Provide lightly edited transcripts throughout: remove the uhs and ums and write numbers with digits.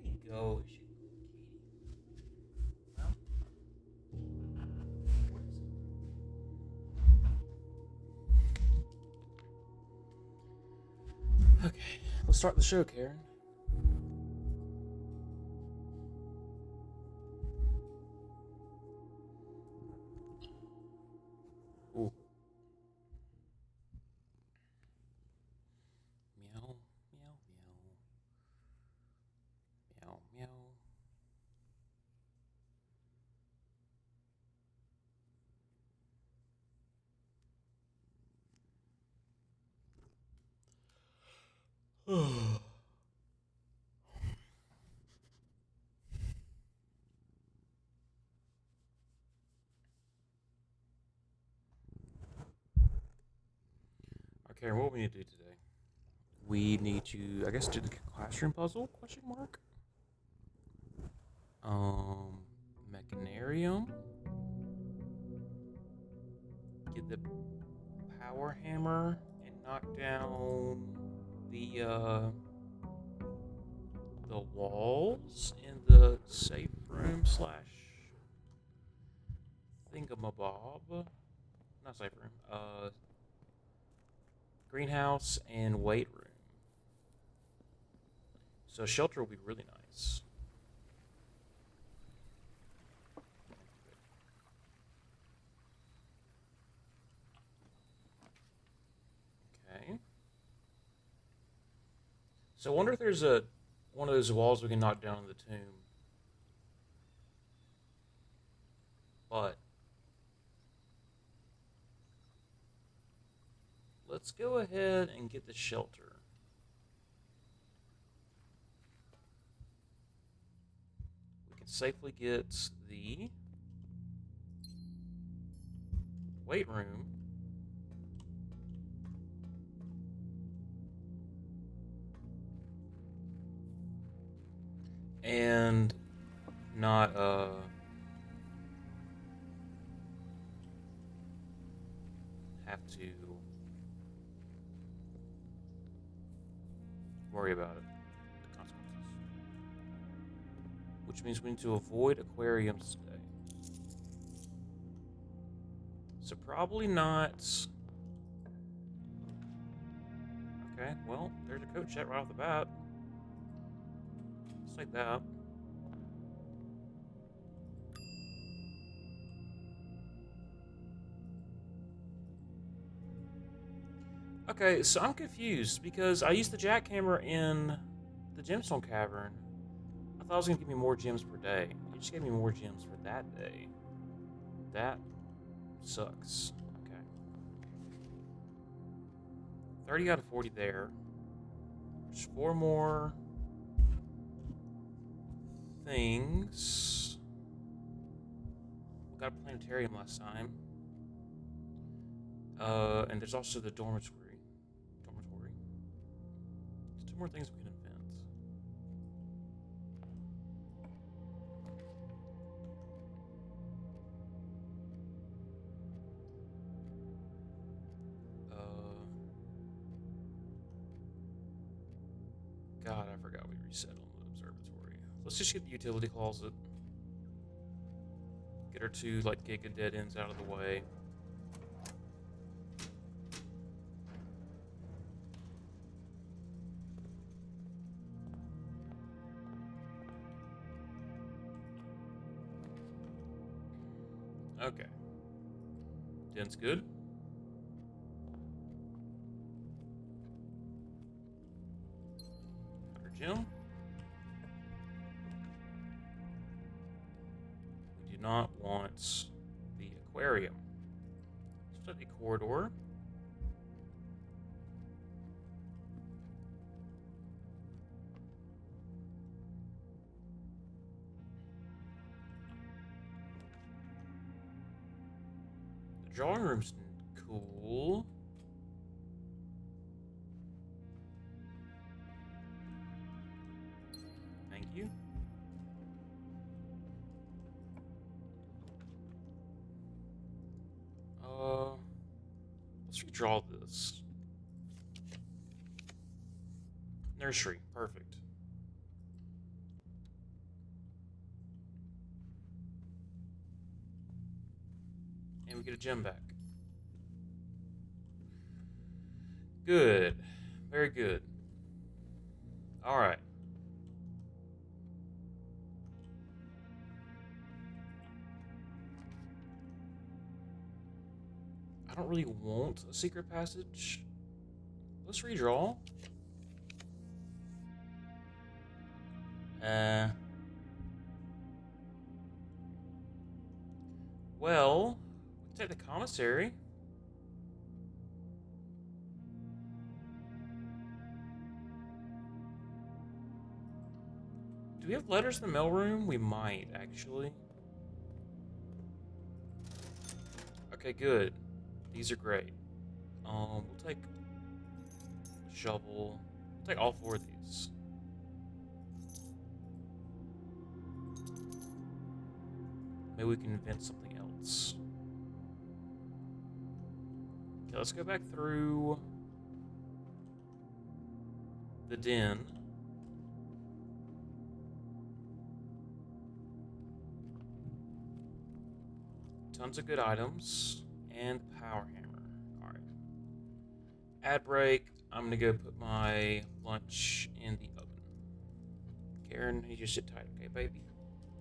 you go. It should go, Katie. Well, what is it? Okay, let's start the show, Karen. Ooh. Meow, meow, meow. Meow, meow. Okay, what we need to do today? We need to, I guess, do the classroom puzzle? Question mark. Um, Mechanarium. Get the power hammer and knock down the the walls in the safe room slash thingamabob. Not safe room. Greenhouse and weight room. So shelter will be really nice. Okay. So I wonder if there's a one of those walls we can knock down in the tomb. But let's go ahead and get the shelter. We can safely get the weight room. And not have to worry about it, the consequences. Which means we need to avoid aquariums today. So probably not. Okay, well, there's a code chat right off the bat. Let's take that. Okay, so I'm confused because I used the jackhammer in the gemstone cavern. I thought it was gonna give me more gems per day. It just gave me more gems for that day. That sucks. Okay. 30 out of 40 there. There's 4 more things. We got a planetarium last time. And there's also the dormitory. There's 2 more things we can invent. God, I forgot we reset on the observatory. Let's just get the utility closet. Get our 2 like giga dead ends out of the way. Okay. Den's good. Got our gem. We do not want the aquarium. Study corridor. The drawing room's cool. Thank you. Let's redraw this. Nursery, perfect. we get a gem back. Good. Very good. Alright. I don't really want a secret passage. Let's redraw. Well, we can take the commissary. Do we have letters in the mailroom? We might, actually. Okay, good. These are great. We'll take a shovel. We'll take all 4 of these. Maybe we can invent something else. Okay, let's go back through the den. Tons of good items. And power hammer. Alright. Ad break. I'm gonna go put my lunch in the oven. Karen, you just sit tight, okay, baby?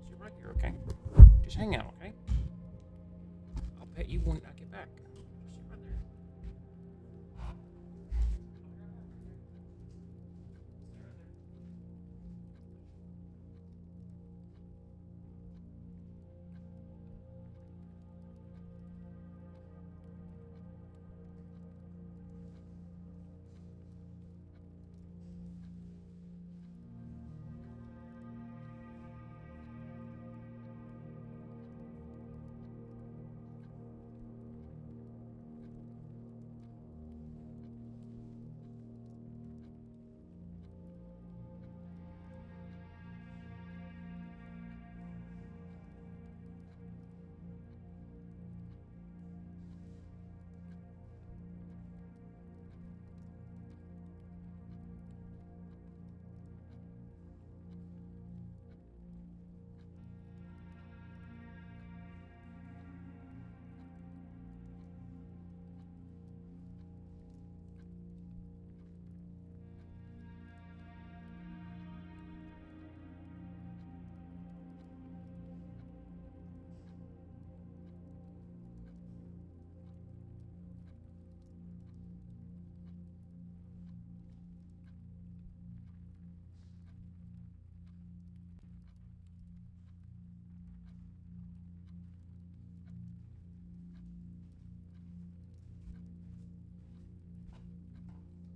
Sit right here, okay? Just hang out, okay? I'll pet you when I get back. Just sit right there.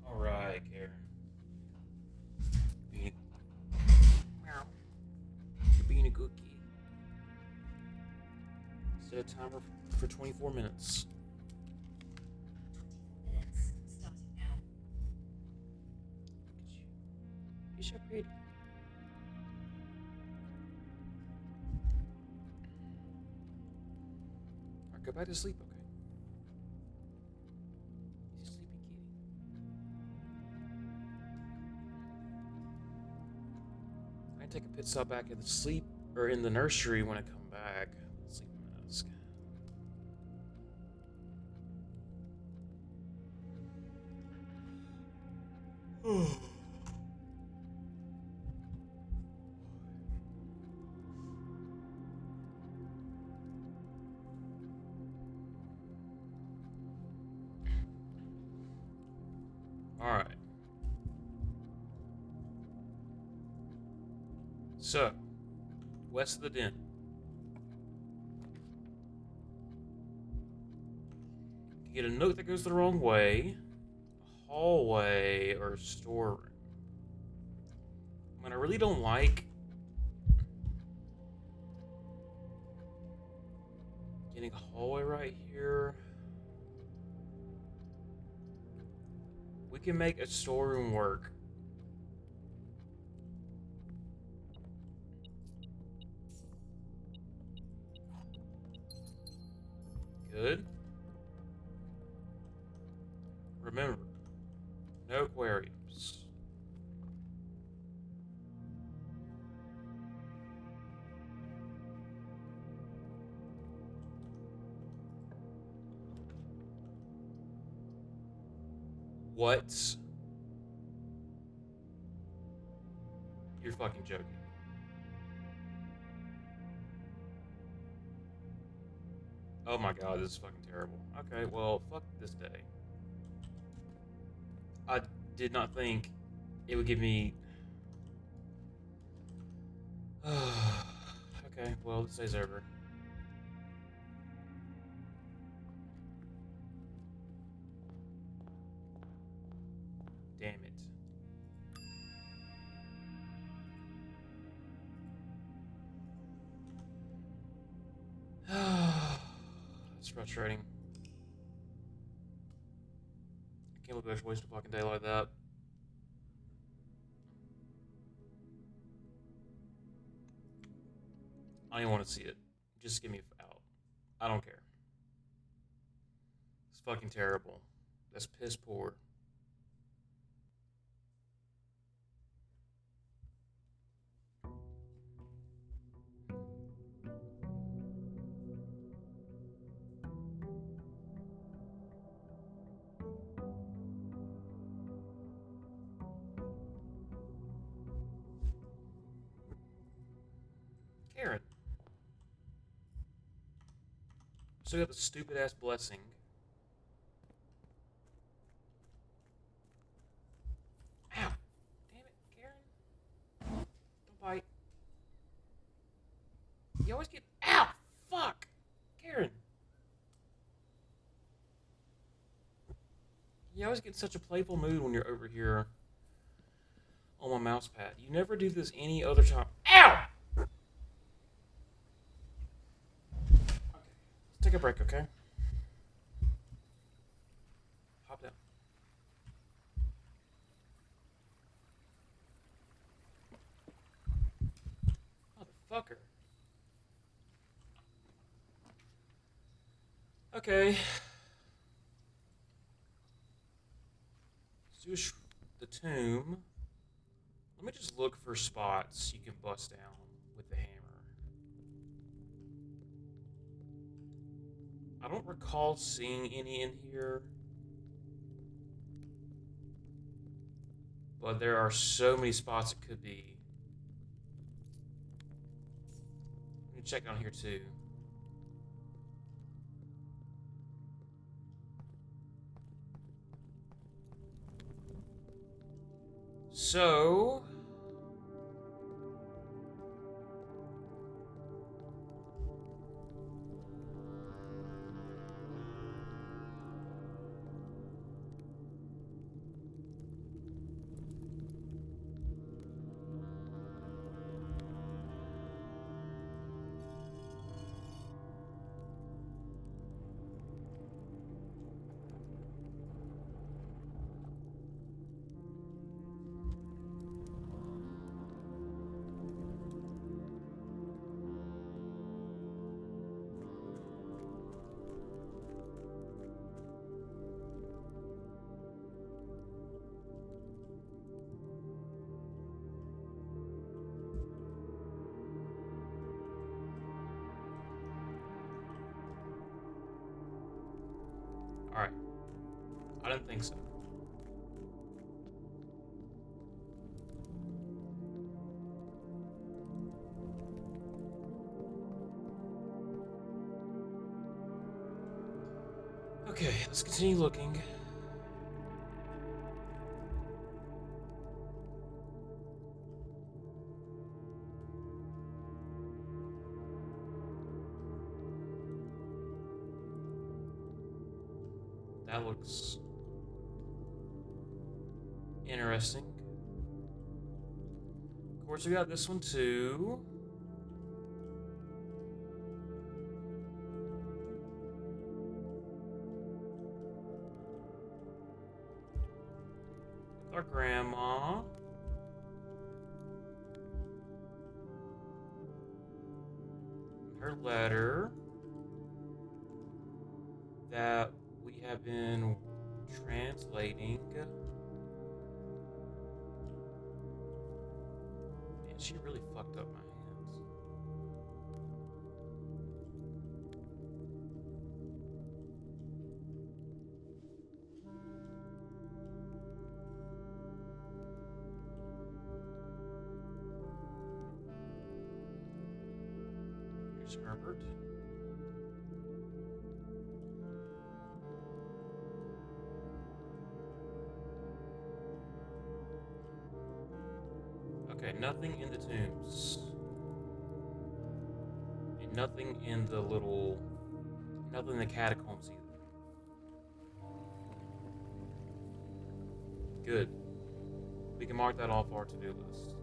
Alright, Karen. Being You're being a good kid. Set a timer for 24 minutes. Minutes starting now. Look at you. You're so pretty. Alright, go back to sleep, okay? He's a sleepy kitty. I can take a pit stop back at the sleep or in the nursery when I come back. Sleep mask. Alright. So, west of the den. You get a note that goes the wrong way, a hallway, or a storeroom. I mean, I really don't like getting a hallway right here. We can make a storeroom work. Good. Remember, no aquariums. What? You're fucking joking. Oh my god, this is fucking terrible. Okay, well, fuck this day. I did not think it would give me... Okay, well, this day's over. Damn it. It's frustrating. I can't believe I just wasted a fucking day like that. I don't even want to see it. Just get me out. I don't care. It's fucking terrible. That's piss poor. Karen. So you got the stupid ass blessing. Ow! Damn it, Karen. Don't bite. You always get... Ow! Fuck! Karen. You always get in such a playful mood when you're over here on my mouse pad. You never do this any other time. Ow! Okay. Let's take a break, okay? Hop down. Motherfucker. Okay. Let's do the tomb. Let me just look for spots you can bust down with the hammer. I don't recall seeing any in here. But there are so many spots it could be. Let me check down here too. So... Alright. I didn't think so. Okay, let's continue looking. That looks interesting. Of course, we got this one too. With our grandma. Her letter that we have been translating. Man, she really fucked up my hands. Herbert. Okay, nothing in the tombs. And nothing in the little... Nothing in the catacombs either. Good. We can mark that off our to-do list.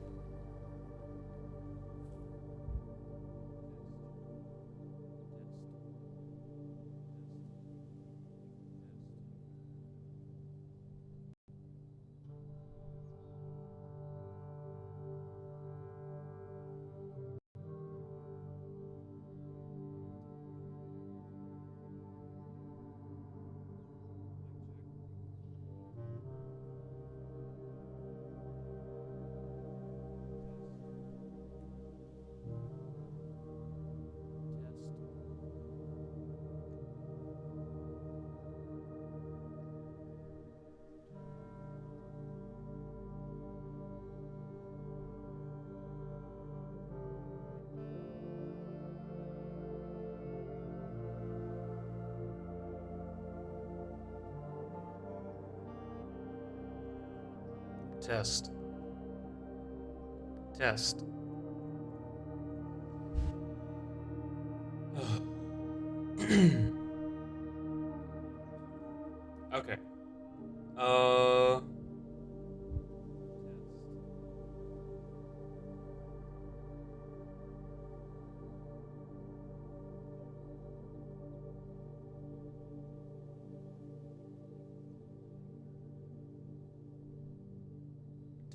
Test. Test. Okay.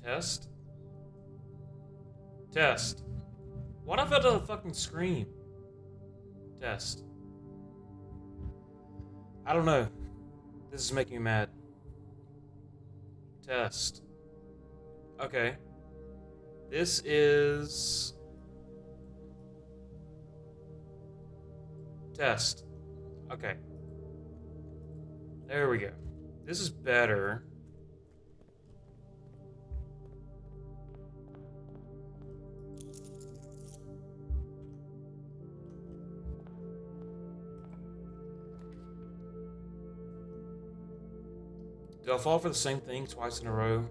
Test. Test. Why'd I felt a fucking scream? Test. I don't know. This is making me mad. Test. Okay. This is... Test. Okay. There we go. This is better. Do I fall for the same thing twice in a row?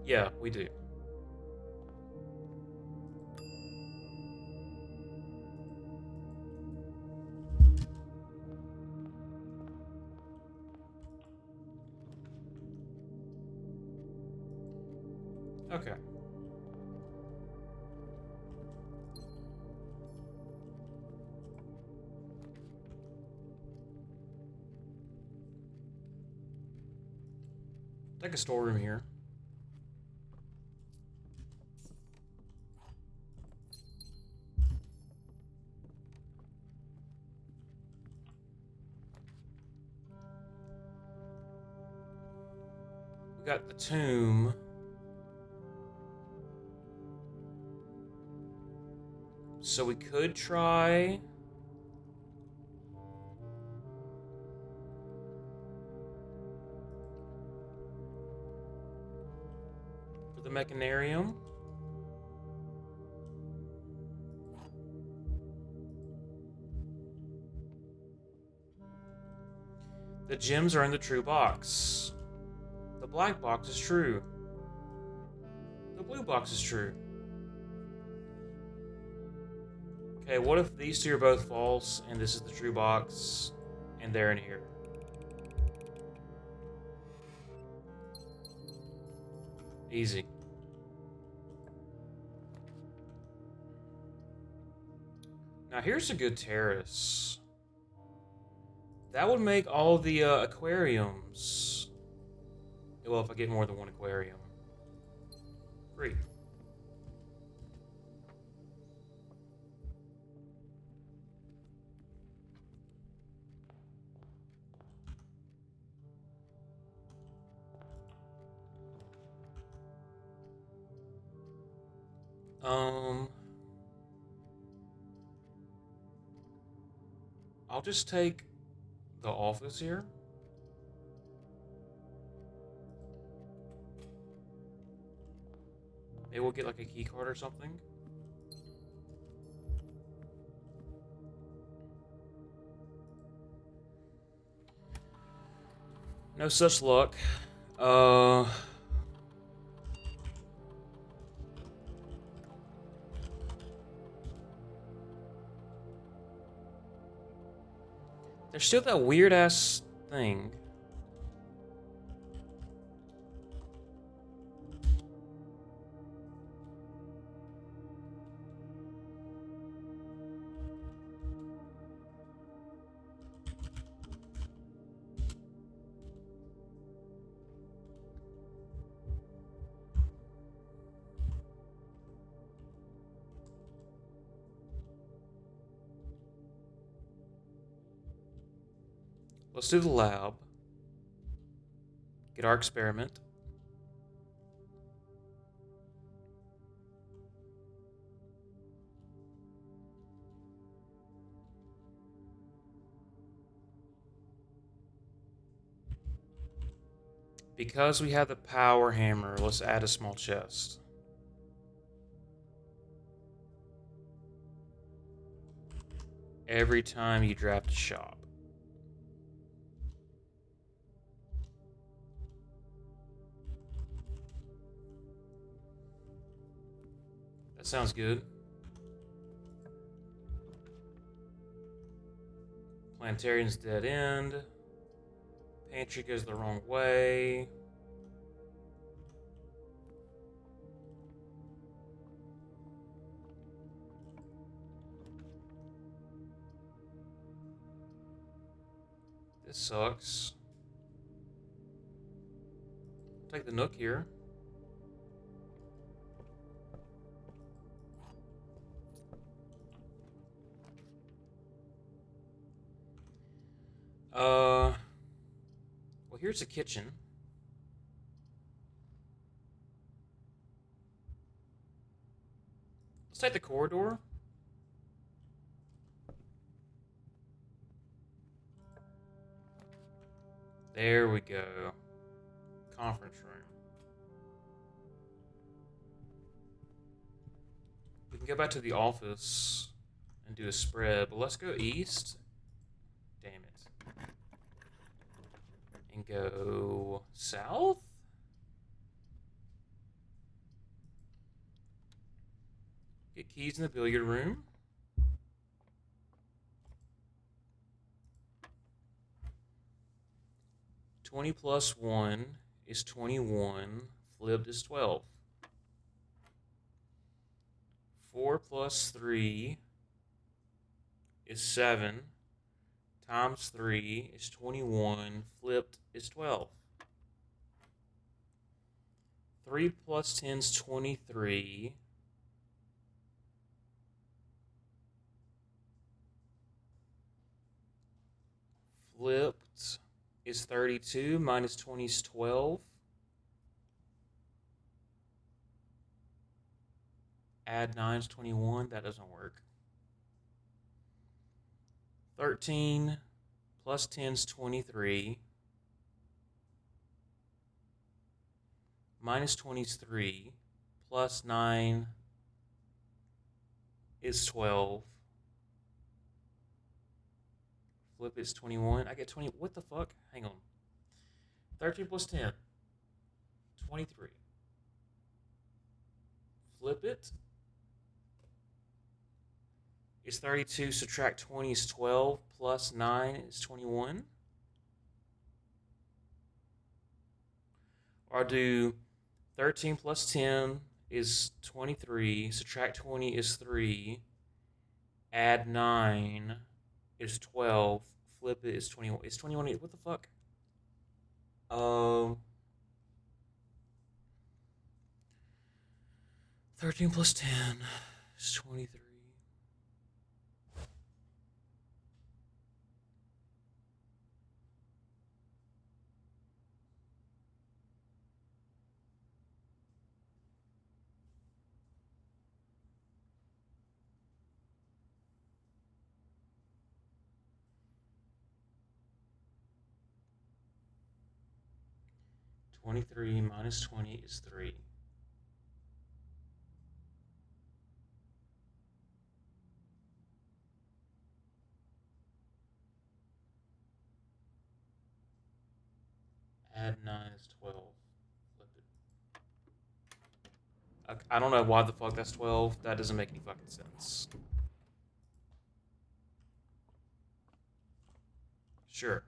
Yeah, we do. Okay. Take a storeroom here. We got the tomb. So we could try... for the Mechanarium. The gems are in the true box. The black box is true. The blue box is true. Okay, what if these two are both false, and this is the true box, and they're in here? Easy. Now here's a good terrace. That would make all the aquariums. Well, if I get more than one aquarium. Free. I'll just take the office here. Maybe we'll get like a key card or something. No such luck. Uh, there's still that weird ass thing. Let's do the lab. Get our experiment. Because we have the power hammer, let's add a small chest. Every time you draft a shop. That sounds good. Planetarian's dead end. Pantry goes the wrong way. This sucks. Take the Nook here. Well, here's a kitchen. Let's take the corridor. There we go. Conference room. We can go back to the office and do a spread, but let's go east. Damn it. And go south? Get keys in the billiard room. +20 + 1 is 21. Flipped is 12. 4 + 3 is 7. Times 3 is 21. Flipped is 12. 3 + 10 is 23. Flipped is 32. Minus 20 is 12. Add 9 is 21. That doesn't work. 13 + 10 is 23. Minus 20 is 3. Plus 9 is 12. Flip is 21. I get 20. What the fuck? Hang on. 13 + 10. 23. Flip it. Is 32. Subtract 20 is 12. Plus 9 is 21. Or I'll do 13 + 10 is 23. Subtract 20 is 3. Add 9 is 12. Flip it is 21. It's 21. What the fuck? 13 + 10 is 23. (23 minus 20 is 3). Add 9 is 12. Flip it. I don't know why the fuck that's 12. That doesn't make any fucking sense. Sure.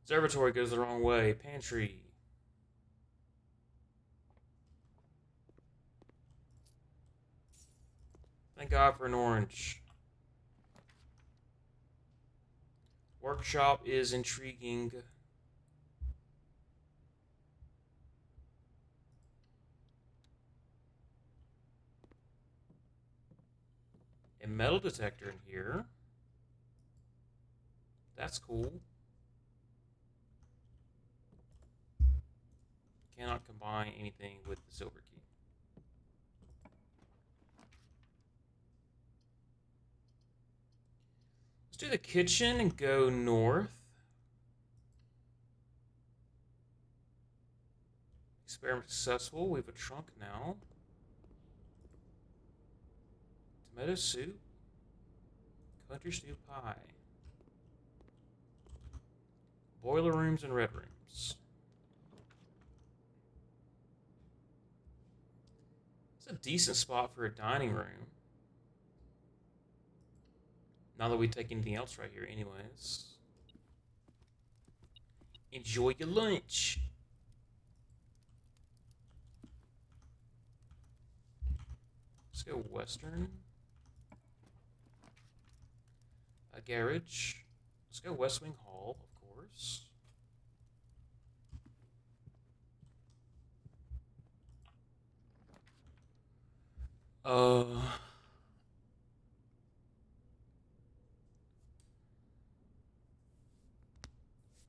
Observatory goes the wrong way. Pantry. Thank God for an orange. Workshop is intriguing. A metal detector in here. That's cool. Cannot combine anything with the silver key. Let's do the kitchen and go north. Experiment successful. We have a trunk now. Tomato soup. Country stew pie. Boiler rooms and red rooms. It's a decent spot for a dining room. Not that we take anything else right here anyways. Enjoy your lunch. Let's go western. A garage. Let's go West Wing Hall, of course.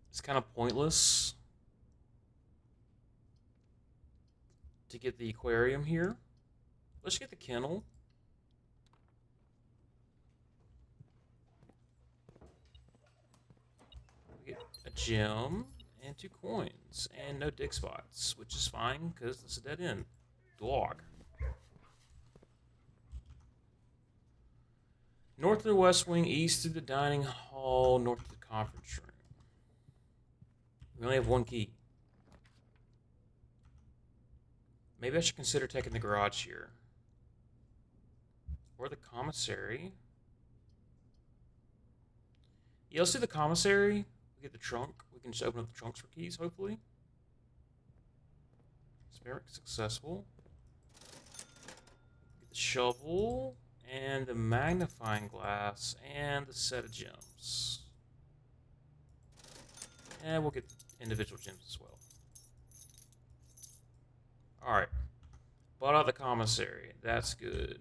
It's kind of pointless to get the aquarium here. Let's get the kennel. We get a gem and 2 coins and no dig spots, which is fine because it's a dead end. Dog. North through the West Wing, east through the dining hall, north to the conference room. We only have 1 key. Maybe I should consider taking the garage here. Or the commissary. Yeah, let's do the commissary. We get the trunk. We can just open up the trunks for keys, hopefully. Experiment successful. Get the shovel. And the magnifying glass. And the set of gems. And we'll get individual gems as well. Alright. Bought out the commissary. That's good.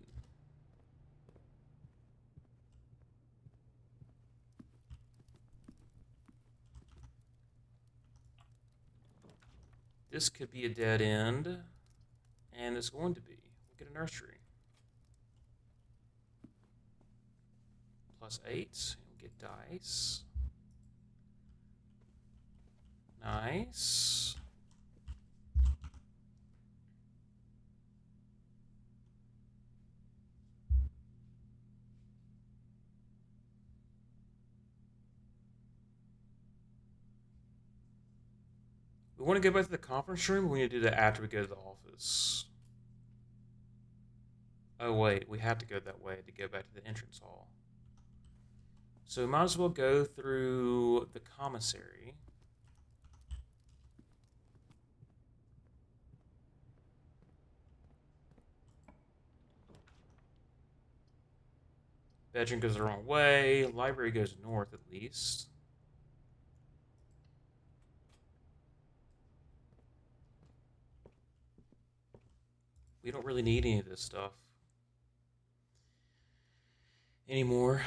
This could be a dead end. And it's going to be. We'll get a nursery. +8. We'll get dice. Nice. We want to go back to the conference room, or we need to do that after we go to the office? Oh, wait. We have to go that way to go back to the entrance hall. So we might as well go through the commissary. Bedroom goes the wrong way. Library goes north, at least. We don't really need any of this stuff anymore.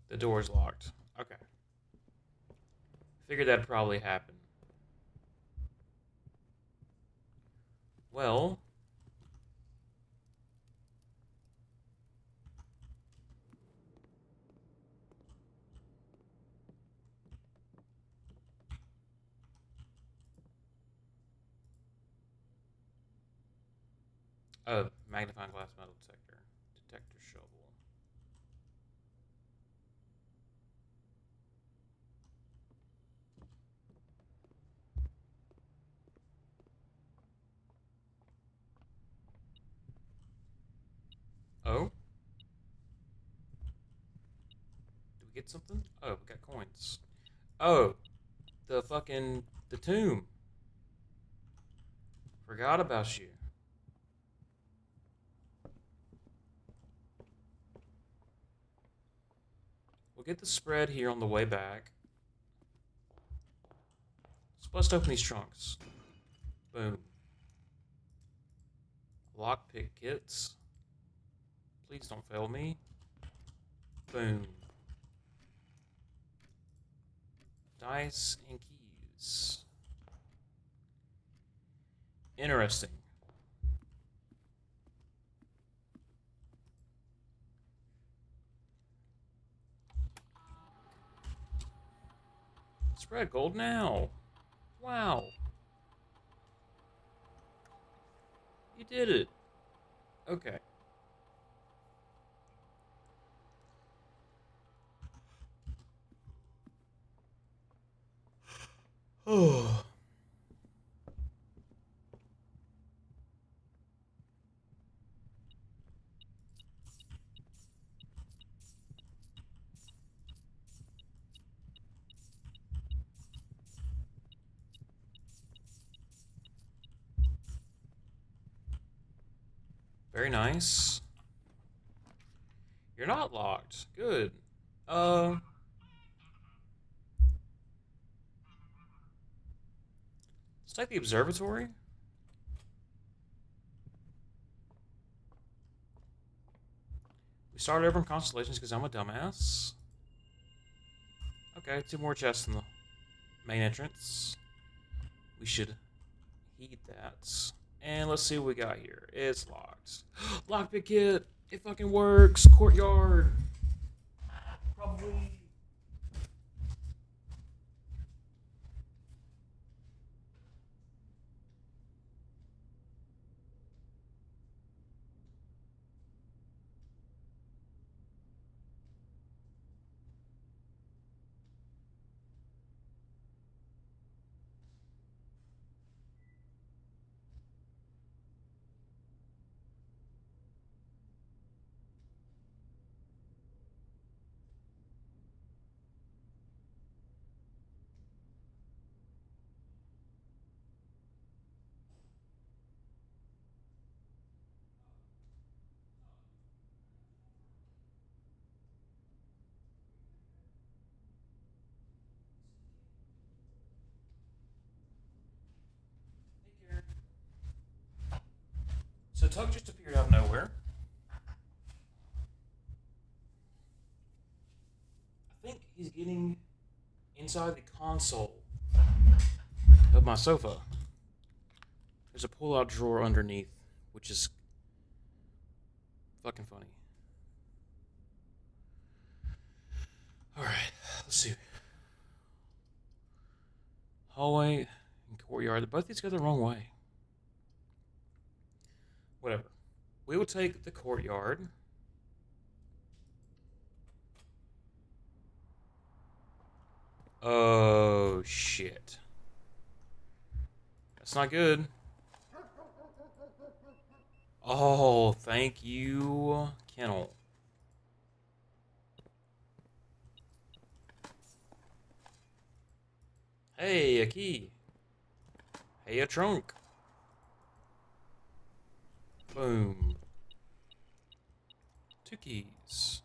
The door's locked. Okay. Figured that'd probably happen. Well, Oh, magnifying glass metal detector. Detector shovel. Oh? Did we get something? Oh, we got coins. Oh, the tomb. Forgot about you. We'll get the spread here on the way back. So let's open these trunks. Boom. Lockpick kits. Please don't fail me. Boom. Dice and keys. Interesting. Spread gold now. Wow. You did it. Okay. Oh. Very nice. You're not locked. Good. Uh, let's take the observatory. We started over in constellations because I'm a dumbass. Okay, 2 more chests in the main entrance. We should heed that. And let's see what we got here. It's locked. Lockpick kit. It fucking works. Courtyard. Probably. So Tug just appeared out of nowhere. I think he's getting inside the console of my sofa. There's a pull-out drawer underneath, which is fucking funny. Alright, let's see. Hallway and courtyard. Both these go the wrong way. Whatever. We will take the courtyard. Oh, shit. That's not good. Oh, thank you, Kennel. Hey, a key. Hey, a trunk. Boom. 2 keys.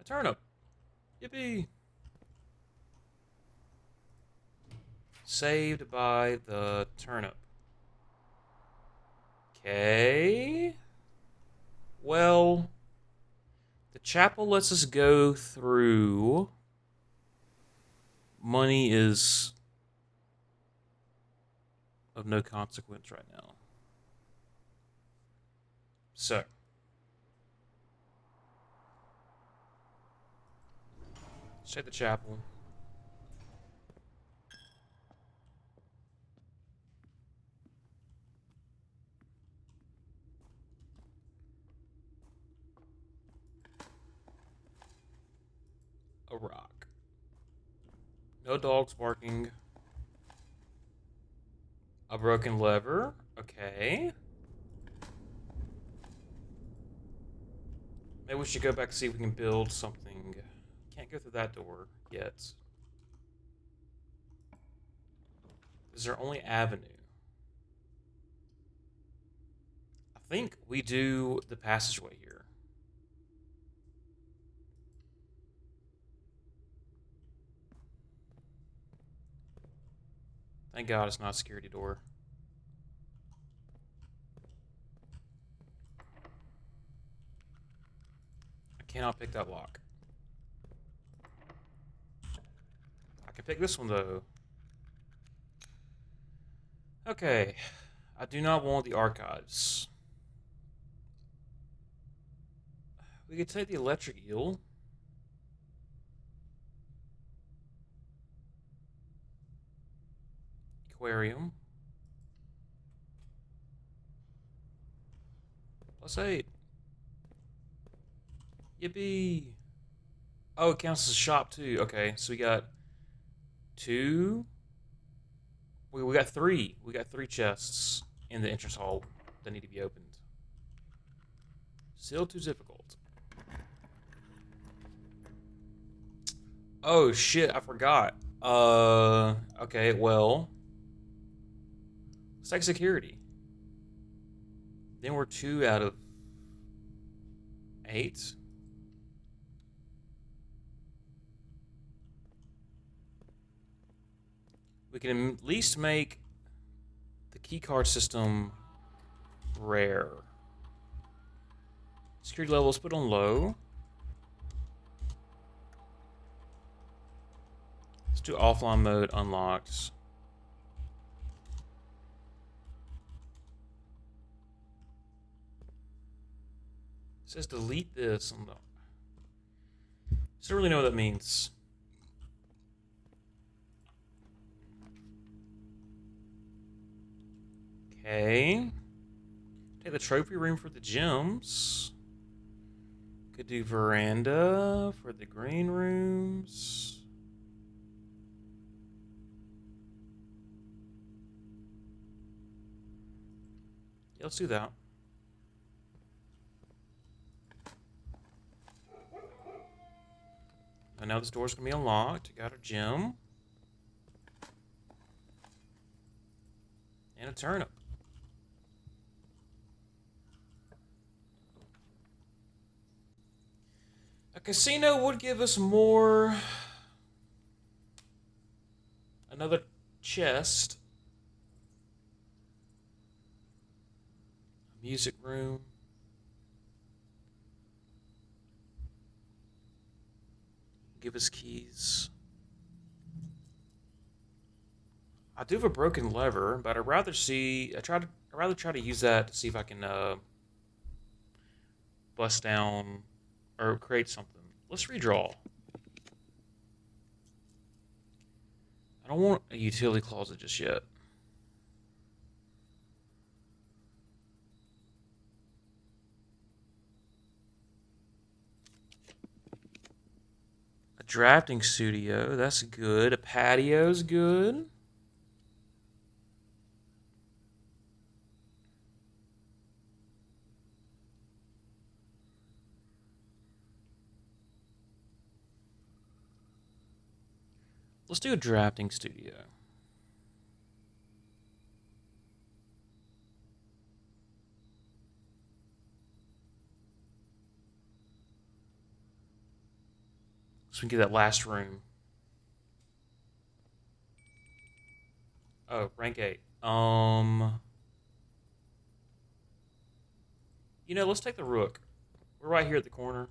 A turnip. Yippee. Saved by the turnip. Okay. Well, the chapel lets us go through. Money is of no consequence right now. So, let's check the chapel. No dogs barking. A broken lever. Okay. Maybe we should go back and see if we can build something. Can't go through that door yet. Is our only avenue? I think we do the passageway here. Thank God it's not a security door. I cannot pick that lock. I can pick this one though. Okay. I do not want the archives. We could take the electric eel. Aquarium. +8. Yippee. Oh, it counts as a shop too. Okay, so we got 2. We got 3. We got 3 chests in the entrance hall that need to be opened. Still too difficult. Oh shit, I forgot. Okay, well. Let's take security. Then we're 2 out of 8. We can at least make the keycard system rare. Security levels put on low. Let's do offline mode unlocked. It says delete this. I don't really know what that means. Okay. Take the trophy room for the gyms. Could do veranda for the green rooms. Yeah, let's do that. And now this door's gonna be unlocked. Got our gym. And a turnip. A casino would give us more. Another chest. A music room. Give us keys. I do have a broken lever, but I'd rather try to use that to see if I can bust down or create something. Let's redraw. I don't want a utility closet just yet. A drafting studio, that's good. A patio's good. Let's do a drafting studio. So we can get that last room. Oh, rank 8. Let's take the rook. We're right here at the corner.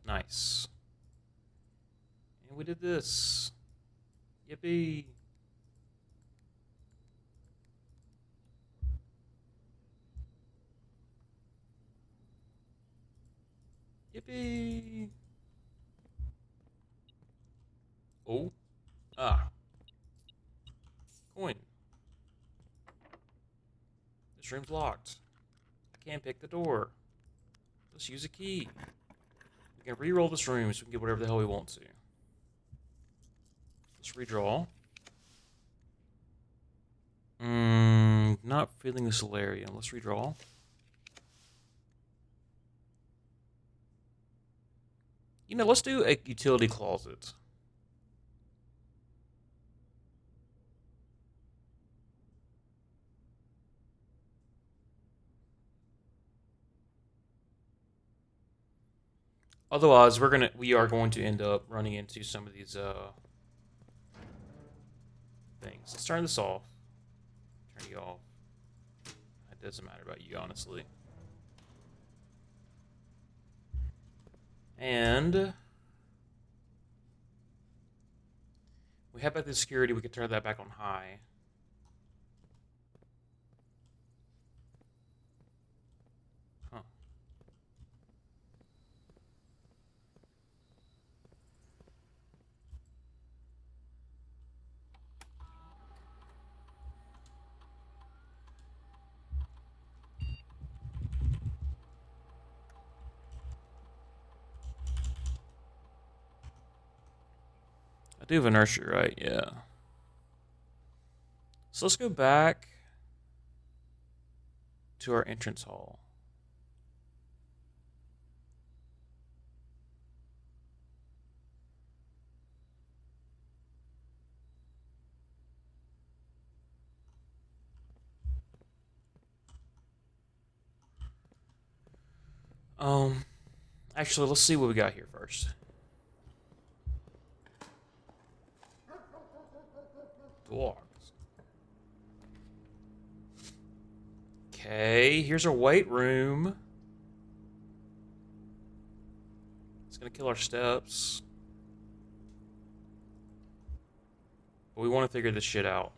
Nice. And we did this. Yippee. Yippee. Oh. Ah. Coin. This room's locked. I can't pick the door. Let's use a key. We can re-roll this room so we can get whatever the hell we want to. Let's redraw. Not feeling the Solarium. Let's redraw. You know, let's do a utility closet. Otherwise, we are going to end up running into some of these things. Let's turn this off. Turn you off. It doesn't matter about you, honestly. And we have back the security. We could turn that back on high. Huh. I do have inertia, right? Yeah. So let's go back to our entrance hall. Actually, let's see what we got here first. Dogs. Okay, here's our weight room. It's gonna kill our steps. But we want to figure this shit out.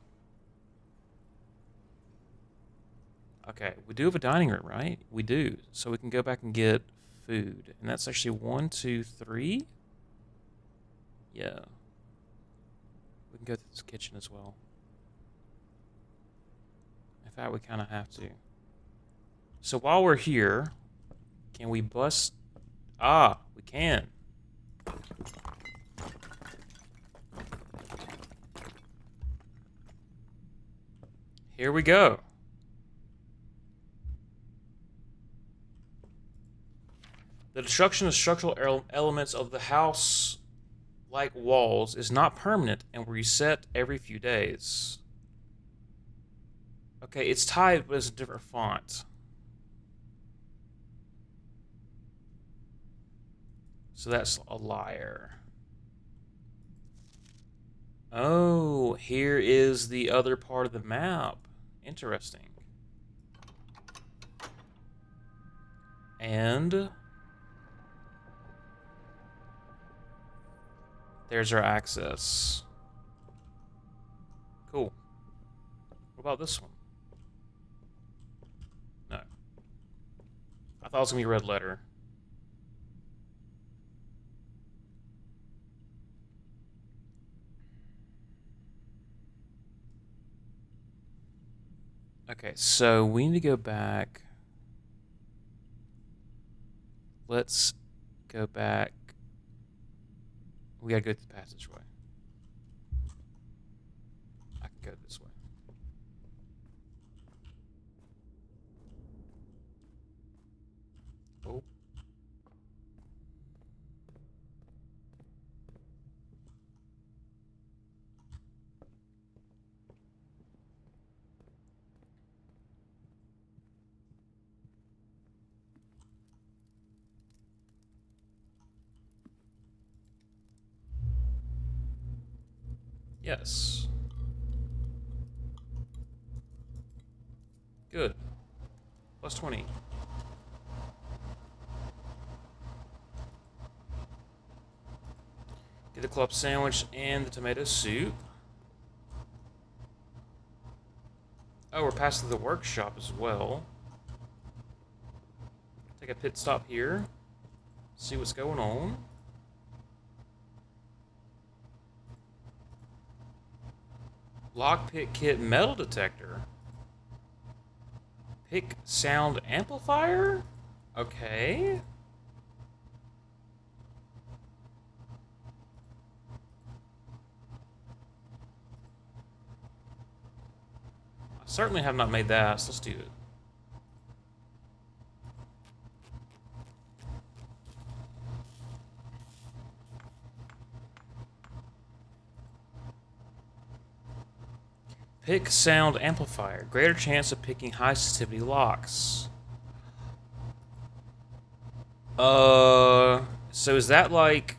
Okay, we do have a dining room, right? We do. So we can go back and get food. And that's actually 1, 2, 3. Yeah. We can go through this kitchen as well. In fact, we kind of have to. So while we're here, can we bust... Ah, we can. Here we go. The destruction of structural elements of the house-like walls is not permanent and will reset every few days. Okay, it's typed, but it's a different font. So that's a liar. Oh, here is the other part of the map. Interesting. And there's our access. Cool. What about this one? No. I thought it was going to be a red letter. Okay, so we need to go back. Let's go back. We gotta go through the passageway. I can go this way. Oh. Yes. Good. Plus 20. Get the club sandwich and the tomato soup. Oh, we're passing the workshop as well. Take a pit stop here. See what's going on. Lockpick kit metal detector. Pick sound amplifier? Okay. I certainly have not made that, so let's do it. Pick sound amplifier. Greater chance of picking high sensitivity locks. So is that like...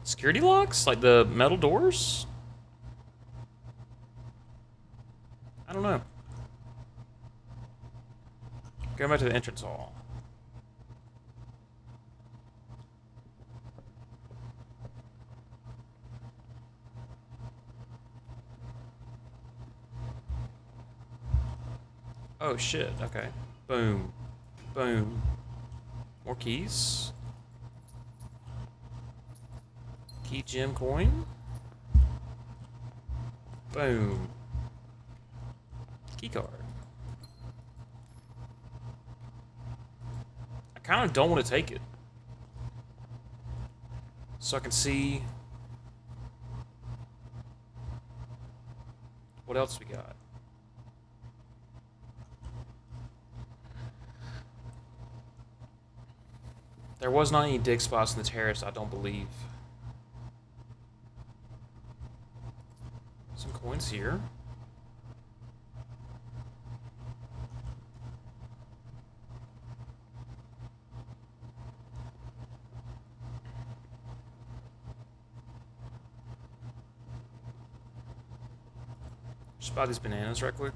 security locks? Like the metal doors? I don't know. Going back to the entrance hall. Oh shit, okay. Boom. Boom. More keys. Key gem coin. Boom. Key card. I kind of don't want to take it. So I can see what else we got. There was not any dig spots in the terrace, I don't believe. Some coins here. Just buy these bananas right quick.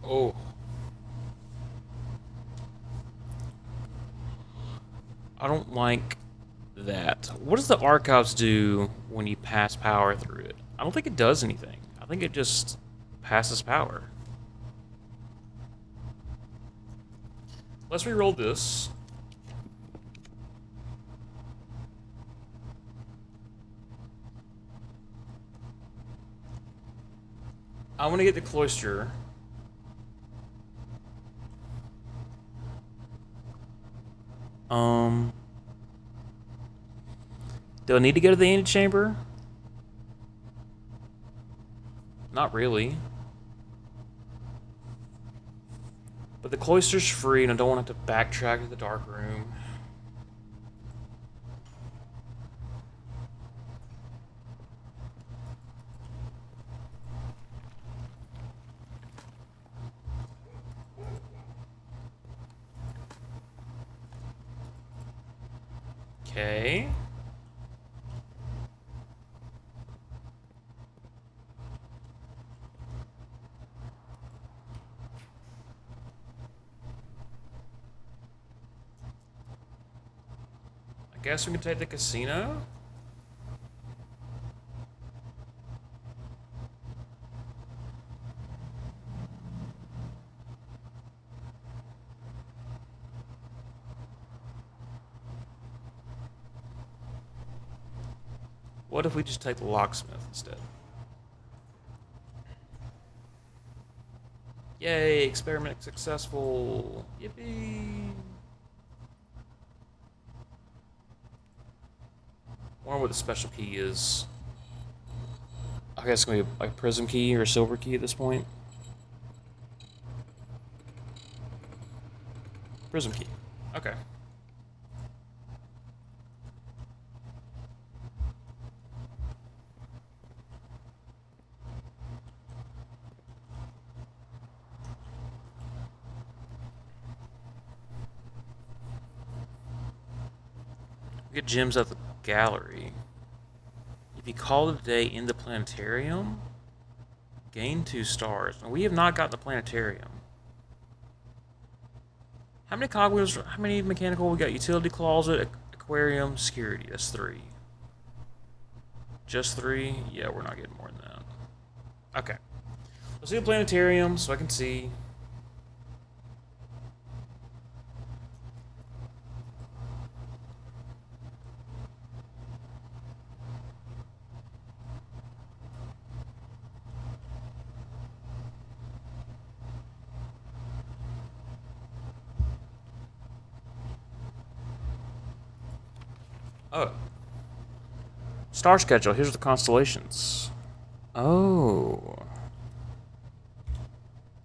Oh. I don't like that. What does the archives do when you pass power through it? I don't think it does anything. I think it just passes power. Let's re-roll this. I want to get the cloister. Do I need to go to the antechamber? Not really. But the cloister's free and I don't want to have to backtrack to the dark room. Okay. I guess we can take the casino. What if we just take the locksmith instead? Yay, experiment successful. Yippee. Wonder what the special key is. I guess it's gonna be a prism key or a silver key at this point. Prism key. Okay. We get gems at the gallery. If you call it a day in the planetarium, gain 2 stars. Now, we have not got the planetarium. How many cogwheels? How many mechanical? We got utility closet, aquarium, security. That's 3. Just 3? Yeah, we're not getting more than that. Okay. Let's see the planetarium so I can see. Oh. Star schedule. Here's the constellations. Oh.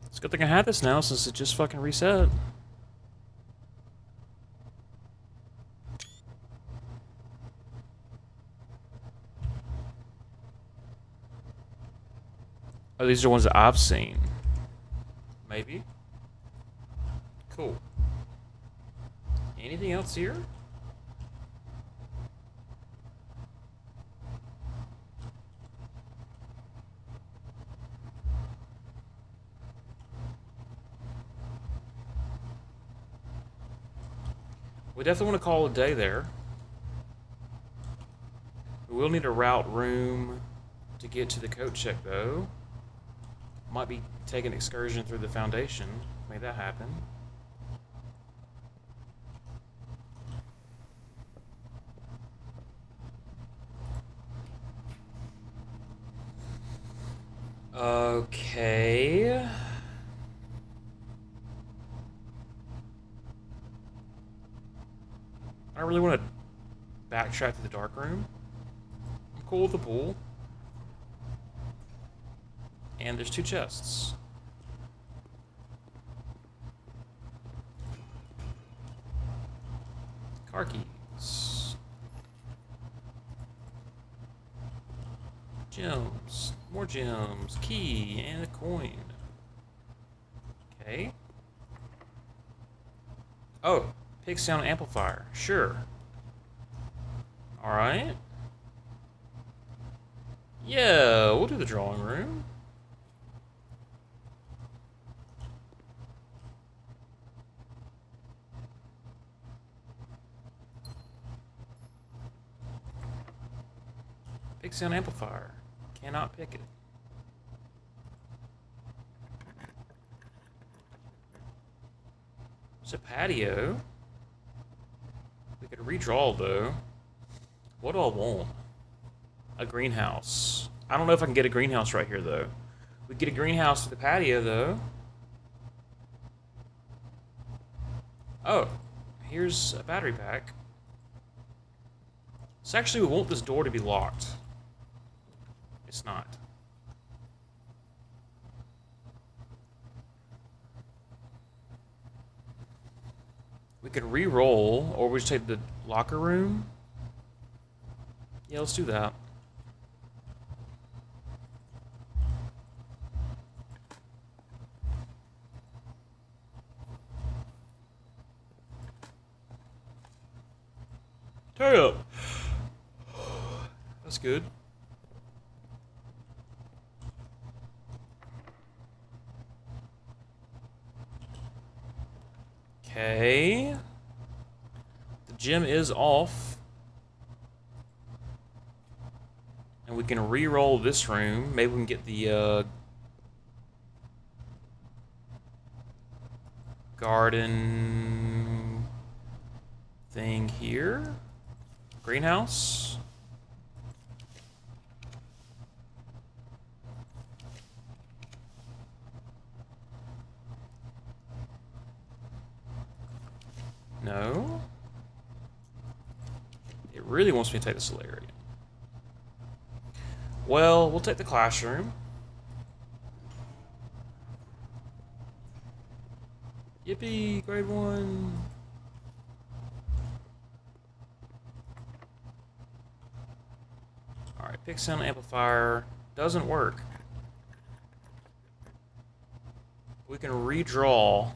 It's a good thing I had this now since it just fucking reset. Oh, these are ones that I've seen. Maybe. Cool. Anything else here? We definitely want to call it a day there. We will need a route room to get to the coat check, though. Might be taking an excursion through the Foundation. Make that happen. Okay. I don't really want to backtrack to the dark room. I'm cool with the pool. And there's 2 chests. Car keys. Gems. More gems. Key and a coin. Okay. Oh, pig sound amplifier. Sure. Alright. Yeah, we'll do the drawing room. Pig sound amplifier. Cannot pick it. It's a patio. We could redraw though. What do I want? A greenhouse. I don't know if I can get a greenhouse right here though. We get a greenhouse for the patio though. Oh, here's a battery pack. So actually we want this door to be locked. It's not. We could re-roll, or we just take the locker room. Yeah, let's do that. Hurry up. That's good. Okay. The gym is off. And we can re-roll this room. Maybe we can get the garden thing here. Greenhouse. No. It really wants me to take the Solarium. Well, we'll take the classroom. Yippee, grade 1. Alright, pick sound amplifier. Doesn't work. We can redraw.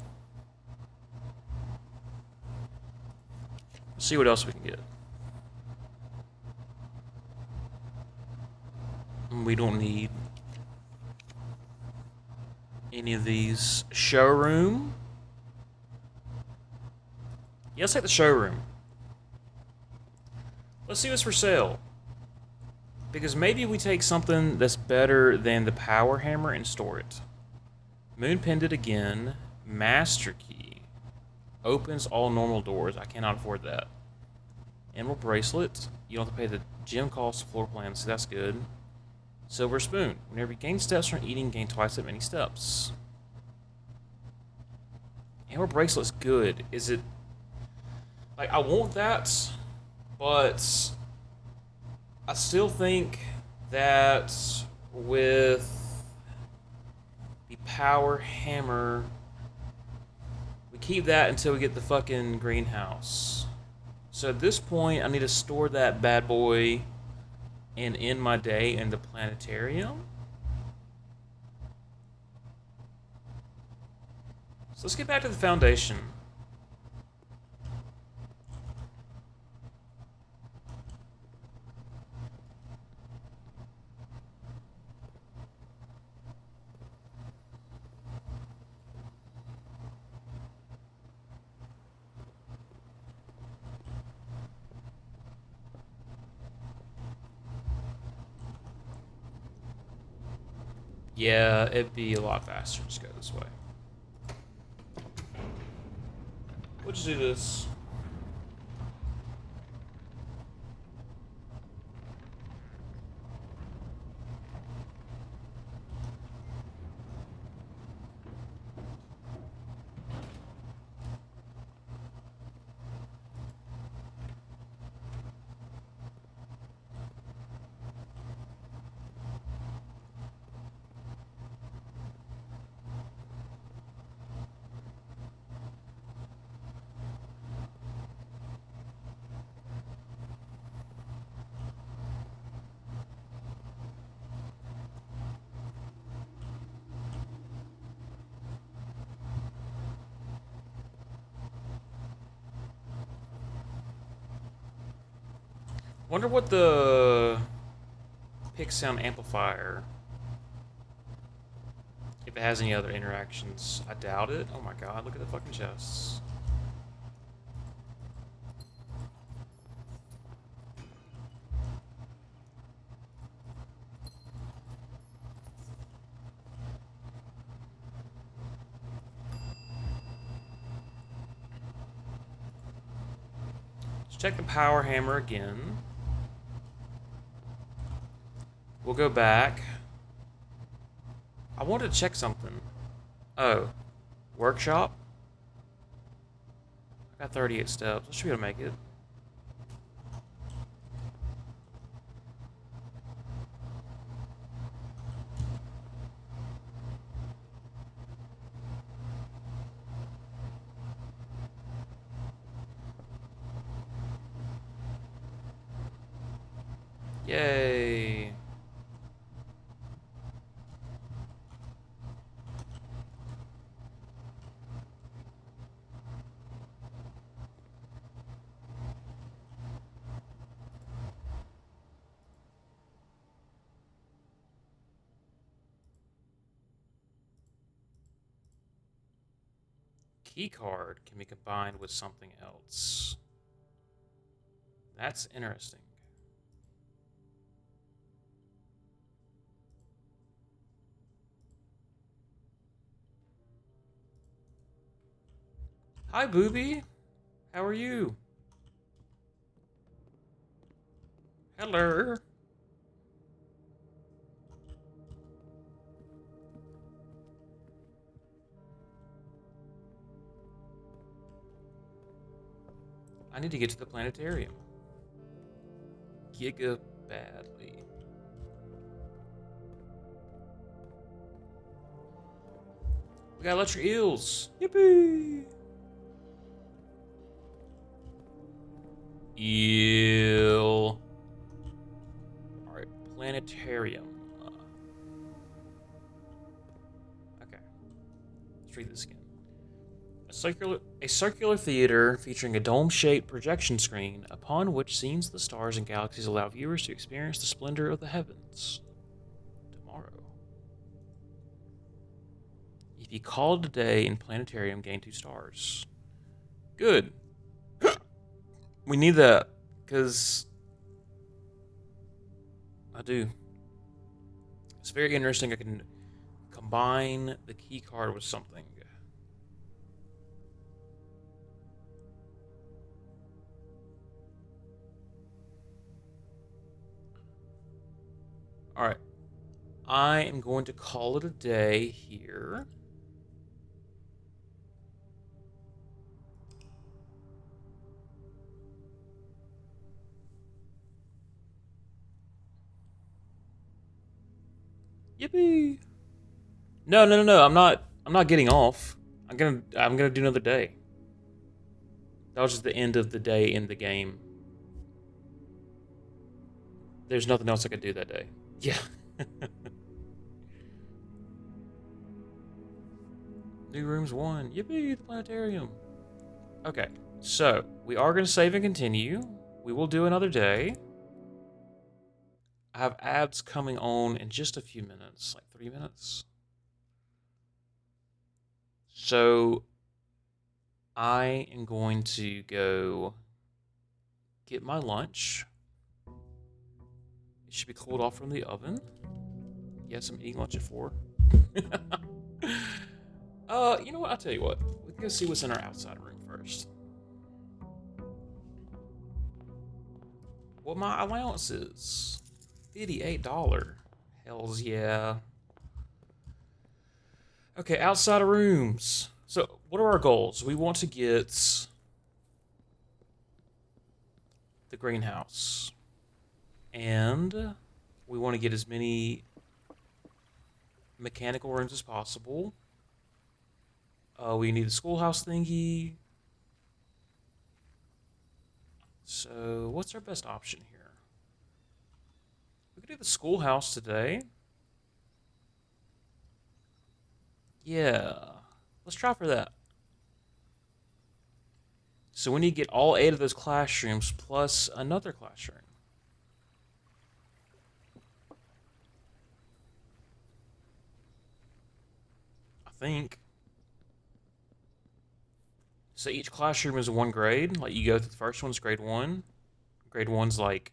See what else we can get. We don't need any of these. Showroom. Yeah, let's take the showroom. Let's see what's for sale. Because maybe we take something that's better than the power hammer and store it. Moon pendant again. Master key. Opens all normal doors. I cannot afford that. Emerald bracelet. You don't have to pay the gem cost floor plan, so that's good. Silver spoon. Whenever you gain steps from eating, gain twice that many steps. Emerald bracelet's good. Is it... Like, I want that, but I still think that with the power hammer, we keep that until we get the fucking greenhouse. So at this point, I need to store that bad boy and end my day in the planetarium. So let's get back to the foundation. Yeah, it'd be a lot faster to just go this way. We'll just do this. Wonder what the pick sound amplifier, if it has any other interactions. I doubt it. Oh my god, look at the fucking chests. Let's check the power hammer again. We'll go back. I wanted to check something. Oh. Workshop? I got 38 steps. I should be able to make it. Yay. Key card can be combined with something else. That's interesting. Hi, Booby. How are you? Hello. I need to get to the planetarium. Giga badly. We got electric eels. Yippee! Eel. Alright, planetarium. Okay. Let's read this again. A circular theater featuring a dome-shaped projection screen upon which scenes of the stars and galaxies allow viewers to experience the splendor of the heavens. tomorrow. If you call it a day in planetarium, gain 2 stars. Good. We need that, because I do. It's very interesting. I can combine the key card with something. Alright. I am going to call it a day here. Yippee! No, no, no, no. I'm not getting off. I'm gonna do another day. That was just the end of the day in the game. There's nothing else I could do that day. Yeah. New rooms 1. Yippee, the planetarium. Okay, so we are going to save and continue. We will do another day. I have ads coming on in just a few minutes, like 3 minutes. So I am going to go get my lunch. It should be cooled off from the oven. Yes, I'm eating lunch at 4. You know what? I'll tell you what. We can go see what's in our outside room first. What my allowance is. $58. Hells yeah. Okay, outside of rooms. So, what are our goals? We want to get the greenhouse. And we want to get as many mechanical rooms as possible. We need the schoolhouse thingy. So, what's our best option here? We could do the schoolhouse today. Yeah. Let's try for that. So we need to get all 8 of those classrooms plus another classroom. I think. So each classroom is 1 grade. Like you go to the first one's grade 1. Grade 1's like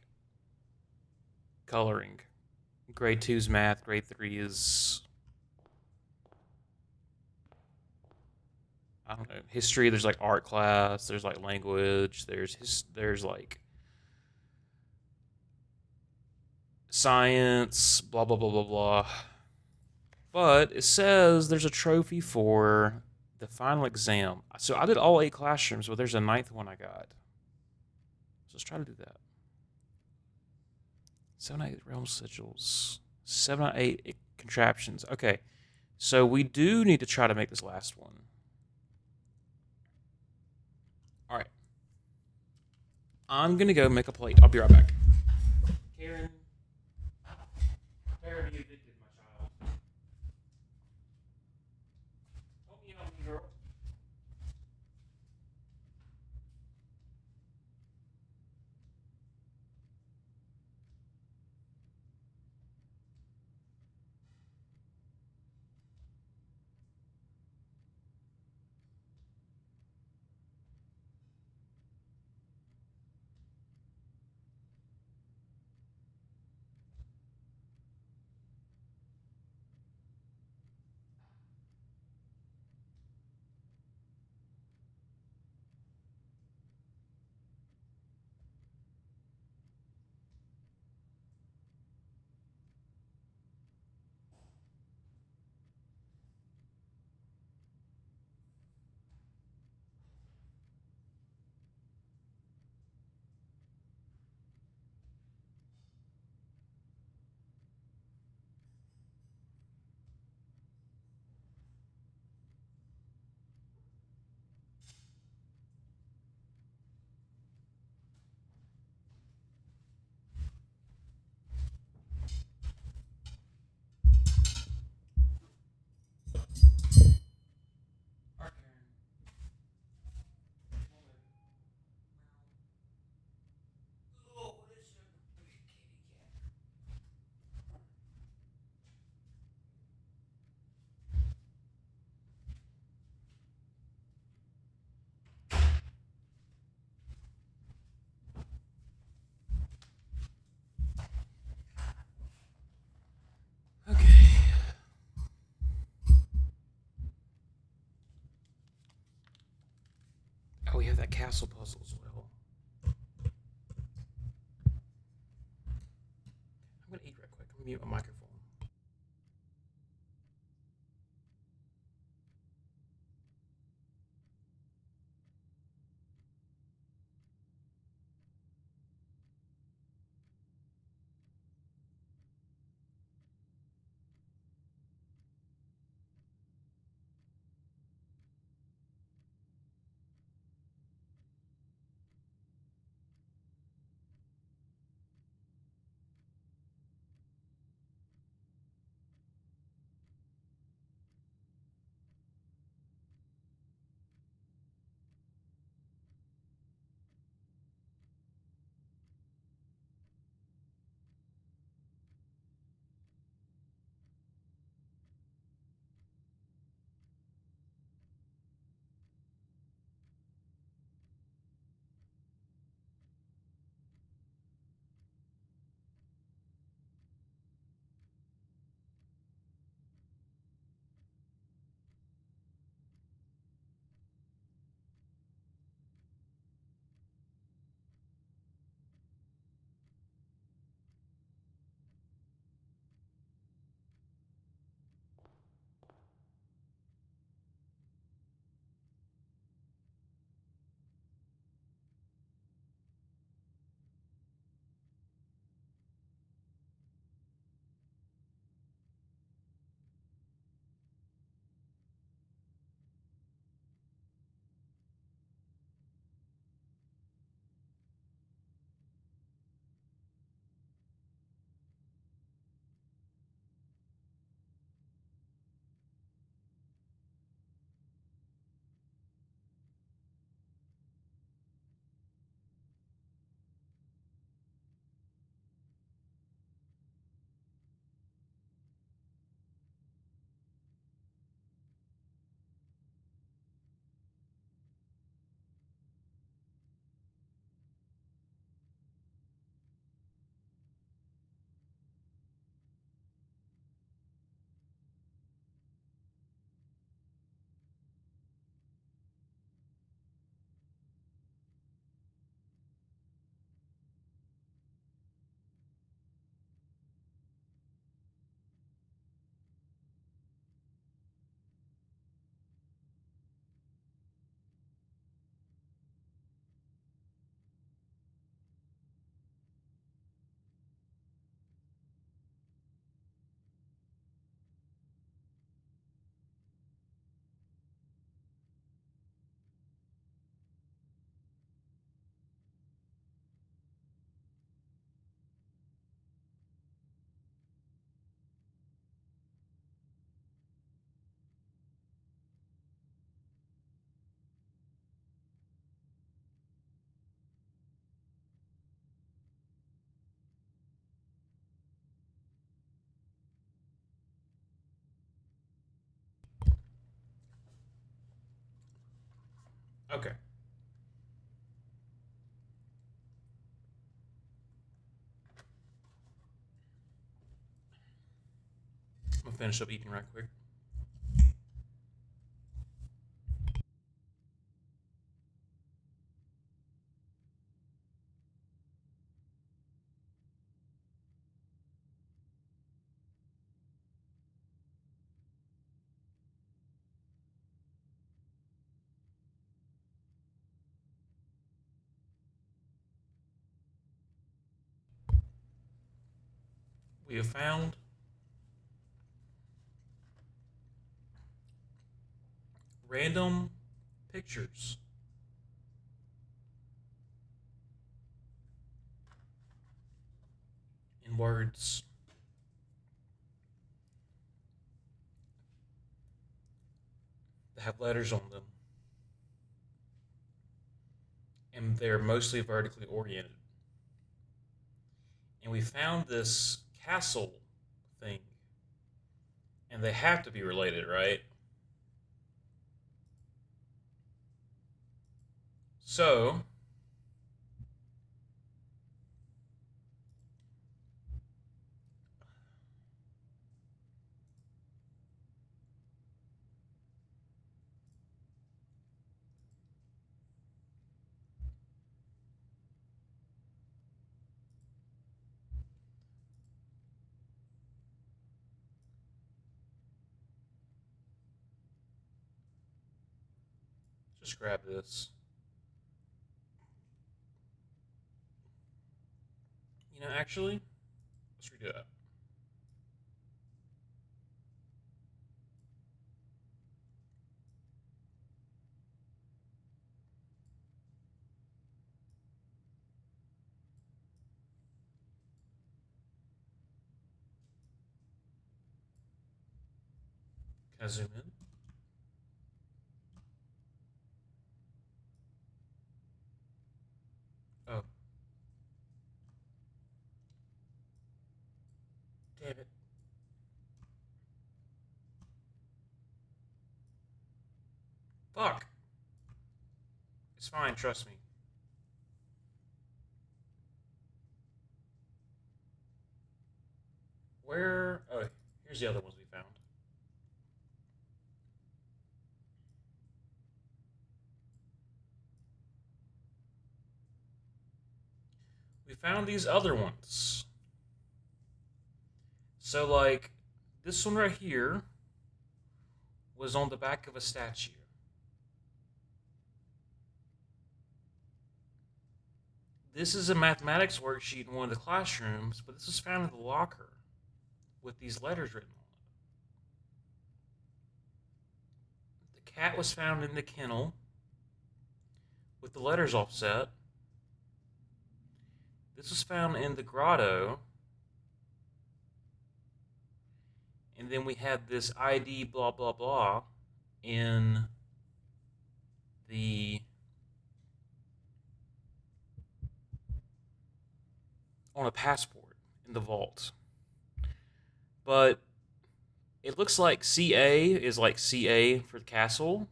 coloring. Grade 2's math. Grade 3 is, I don't know, history. There's like art class. There's like language. There's like science. Blah blah blah blah blah. But it says there's a trophy for the final exam. So I did all 8 classrooms, but there's a 9th one I got. So let's try to do that. 7 8 realm sigils. 7 8 contraptions. Okay. So we do need to try to make this last one. Alright. I'm gonna go make a plate. I'll be right back. Karen. Prepare to be evicted, my child. Help me out, girl. that castle puzzle as well. I'm gonna eat right quick. I'm gonna mute my microphone. Okay. I'm gonna finish up eating right quick. We have found random pictures in words. That have letters on them, and they're mostly vertically oriented. And we found this castle thing, and they have to be related, right? So, just grab this. You know, actually, let's redo that. Can I zoom in? Oh. Damn it. Fuck. It's fine, trust me. Where? Oh, here's the other ones we found. We found these other ones. So, like, this one right here was on the back of a statue. This is a mathematics worksheet in one of the classrooms, but this was found in the locker with these letters written on it. The cat was found in the kennel with the letters offset. This was found in the grotto. And then we had this ID blah blah blah in the on a passport in the vault. But it looks like CA is like CA for the castle,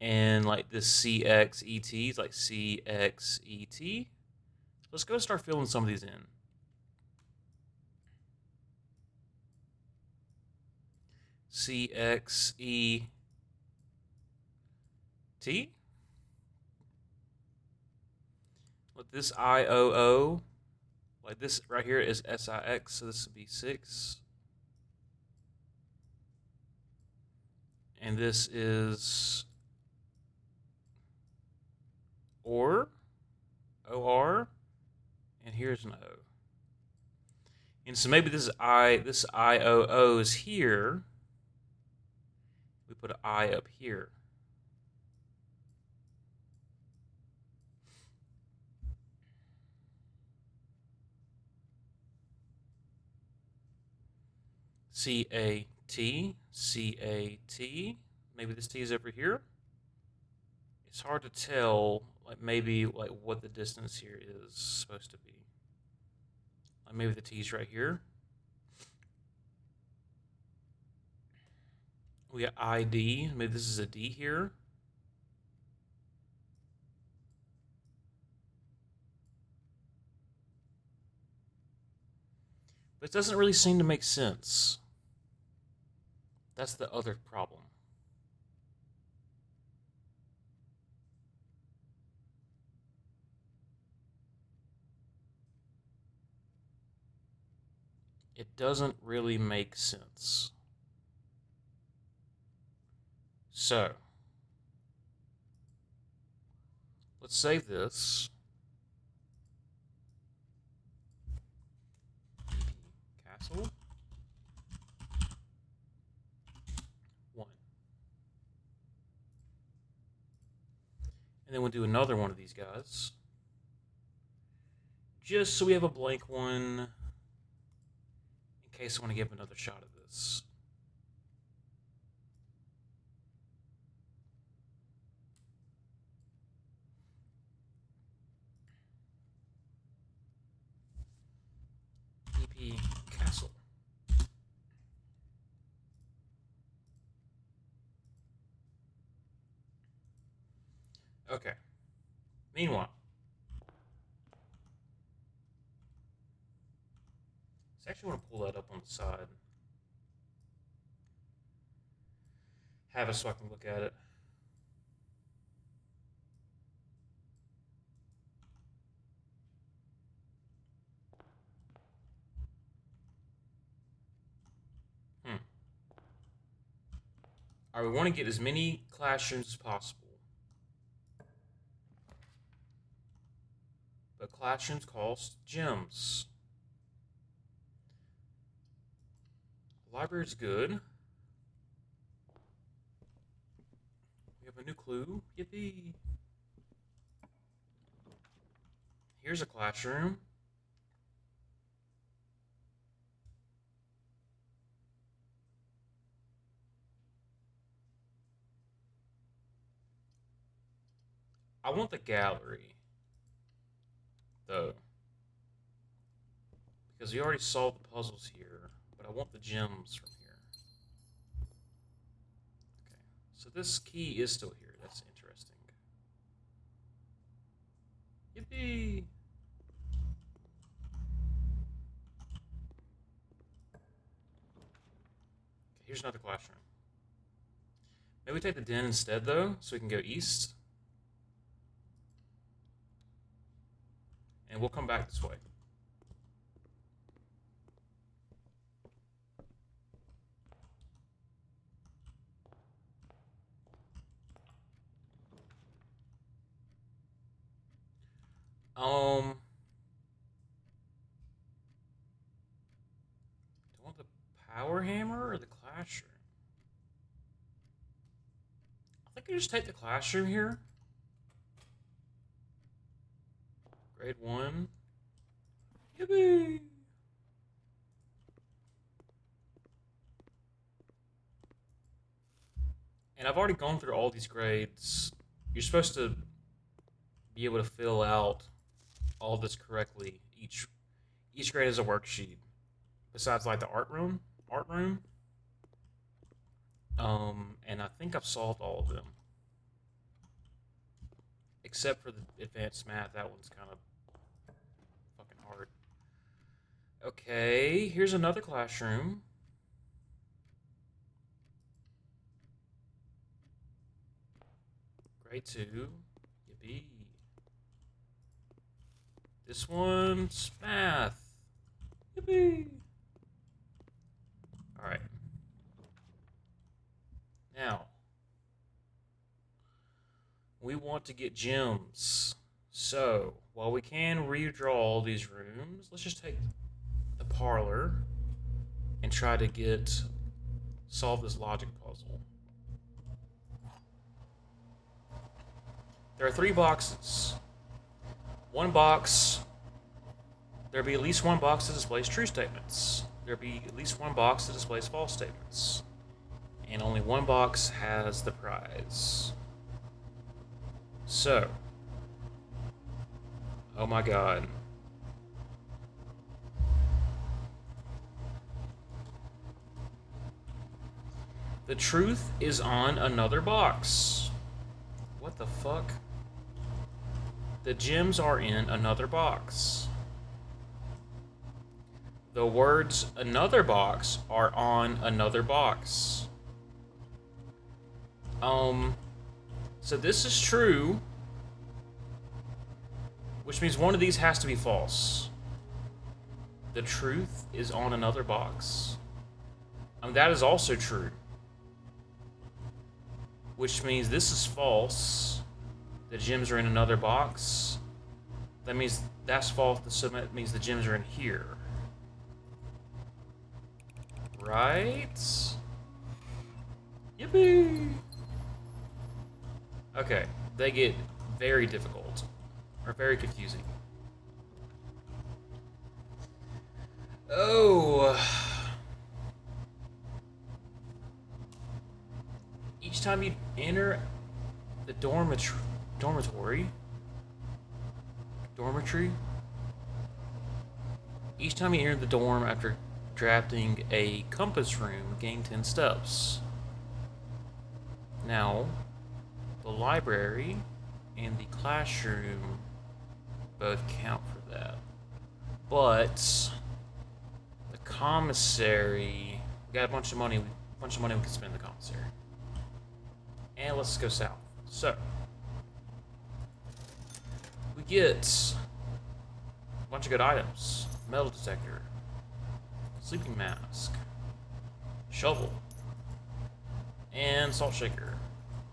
and like this CXET is like CXET. Let's go start filling some of these in. CXET. With this IOO, like this right here is SIX, so this would be 6. And this is OR, and here's an O. And so maybe this IOO is here. We put an I up here. CAT, CAT. Maybe this T is over here. It's hard to tell, like maybe like what the distance here is supposed to be. Like maybe the T's right here. We got ID. Maybe this is a D here. But it doesn't really seem to make sense. That's the other problem. It doesn't really make sense. So, let's save this. Castle. 1. And then we'll do another one of these guys. Just so we have a blank one in case I want to give another shot at this. EP Castle. Okay. Meanwhile, I actually want to pull that up on the side. Have it so I can look at it. All right, we want to get as many classrooms as possible. classrooms cost gems. Library's good. We have a new clue. Yippee! Here's a classroom. I want the gallery, though, because we already solved the puzzles here, but I want the gems from here. Okay, so this key is still here. That's interesting. Yippee! Okay, here's another classroom. Maybe we take the den instead, though, so we can go east. And we'll come back this way. Do I want the power hammer or the classroom? I think I just take the classroom here. Grade 1. Yippee! And I've already gone through all these grades. You're supposed to be able to fill out all this correctly. Each grade is a worksheet. Besides like the art room. And I think I've solved all of them. Except for the advanced math, that one's kind of fucking hard. Okay, here's another classroom. Grade 2. Yippee. This one's math. Yippee. Alright. Now, we want to get gems. So, while we can redraw these rooms, let's just take the parlor and try to solve this logic puzzle. There are 3 boxes. One box, there'll be at least one box that displays true statements. There'll be at least one box that displays false statements. And only one box has the prize. So, oh my god. The truth is on another box. What the fuck? The gems are in another box. The words another box are on another box. So this is true, which means one of these has to be false. The truth is on another box. That is also true, which means this is false. The gems are in another box. That means that's false, so that means the gems are in here. Right? Yippee! Okay, they get very difficult, or very confusing. Oh. Each time you enter the dormitory. Each time you enter the dorm after drafting a compass room, gain 10 steps. Now, the library and the classroom both count for that. But the commissary, we got a bunch of money we can spend in the commissary. And let's go south. So, we get a bunch of good items. Metal detector, sleeping mask, shovel, and salt shaker.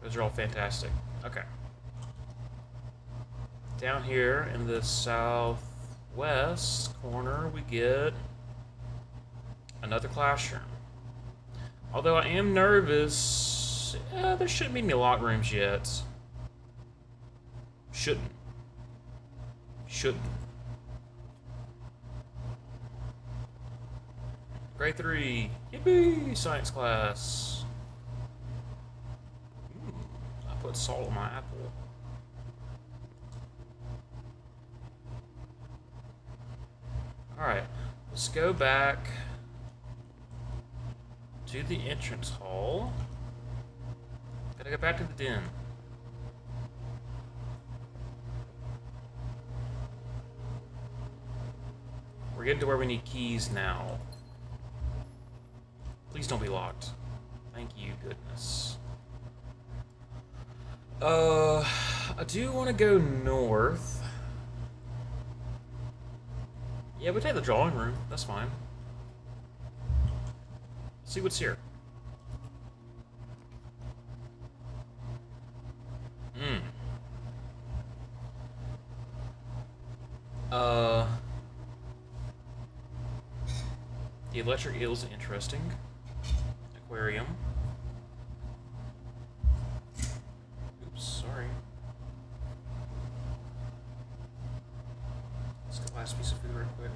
Those are all fantastic. Okay. down here in the southwest corner, we get another classroom. Although I am nervous, there shouldn't be any locked rooms yet. Shouldn't. Grade 3. Yippee! Science class. I put salt on my apple. Alright, let's go back to the entrance hall. Gotta go back to the den. We're getting to where we need keys now. Please don't be locked. Thank you, goodness. I do want to go north. Yeah, we take the drawing room. That's fine. Let's see what's here. The electric eel's interesting. Aquarium. Oops, sorry. Let's get the last piece of food real quick.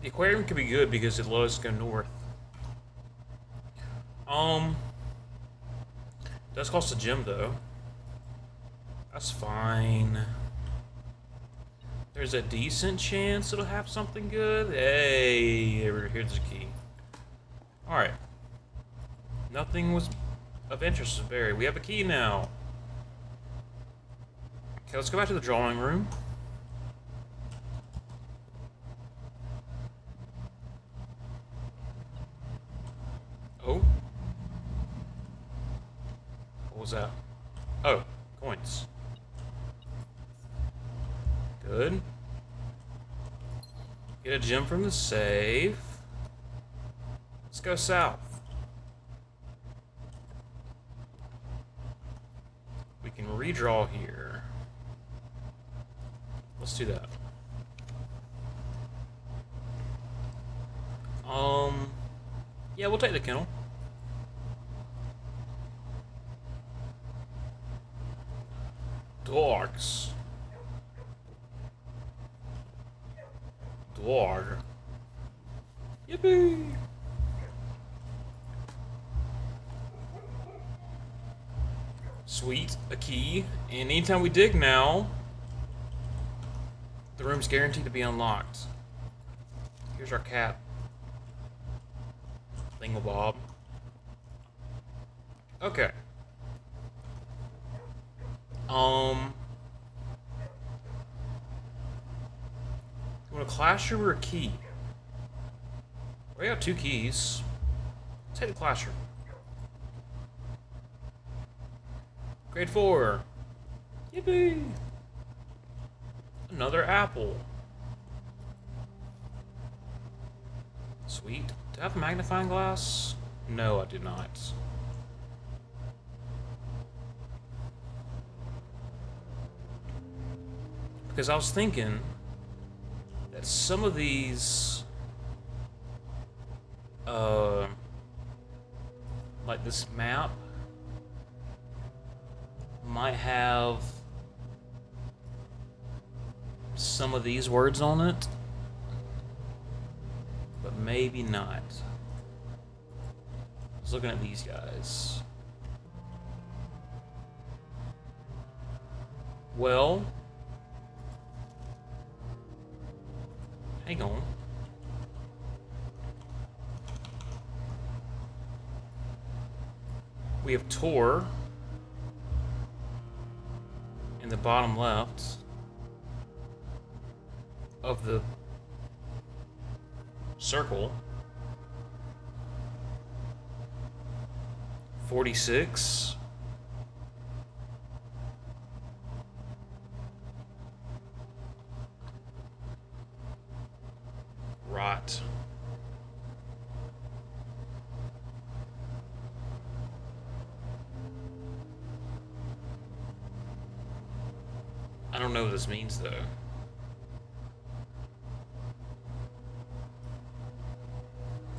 The aquarium could be good because it allows us to go north. Does cost a gem though. That's fine. There's a decent chance it'll have something good. Hey, here's the key. Alright. Nothing was of interest to Barry. We have a key now. Okay, let's go back to the drawing room. Oh. What was that? Oh, coins. Good. Get a gem from the safe. Let's go south. We can redraw here. Let's do that. Yeah, we'll take the kennel. Dogs. Dog. Yippee! Sweet, a key. And anytime we dig now, the room's guaranteed to be unlocked. Here's our cat. Thingamabob. Okay. You want a classroom or a key? We got 2 keys. Let's take the classroom. Grade 4. Yippee! Another apple. Sweet. Do I have a magnifying glass? No, I do not. Because I was thinking that some of these, like this map, might have some of these words on it, but maybe not. I was looking at these guys. Well, Hang on. We have Tor in the bottom left of the circle. 46. Rot. I don't know what this means though.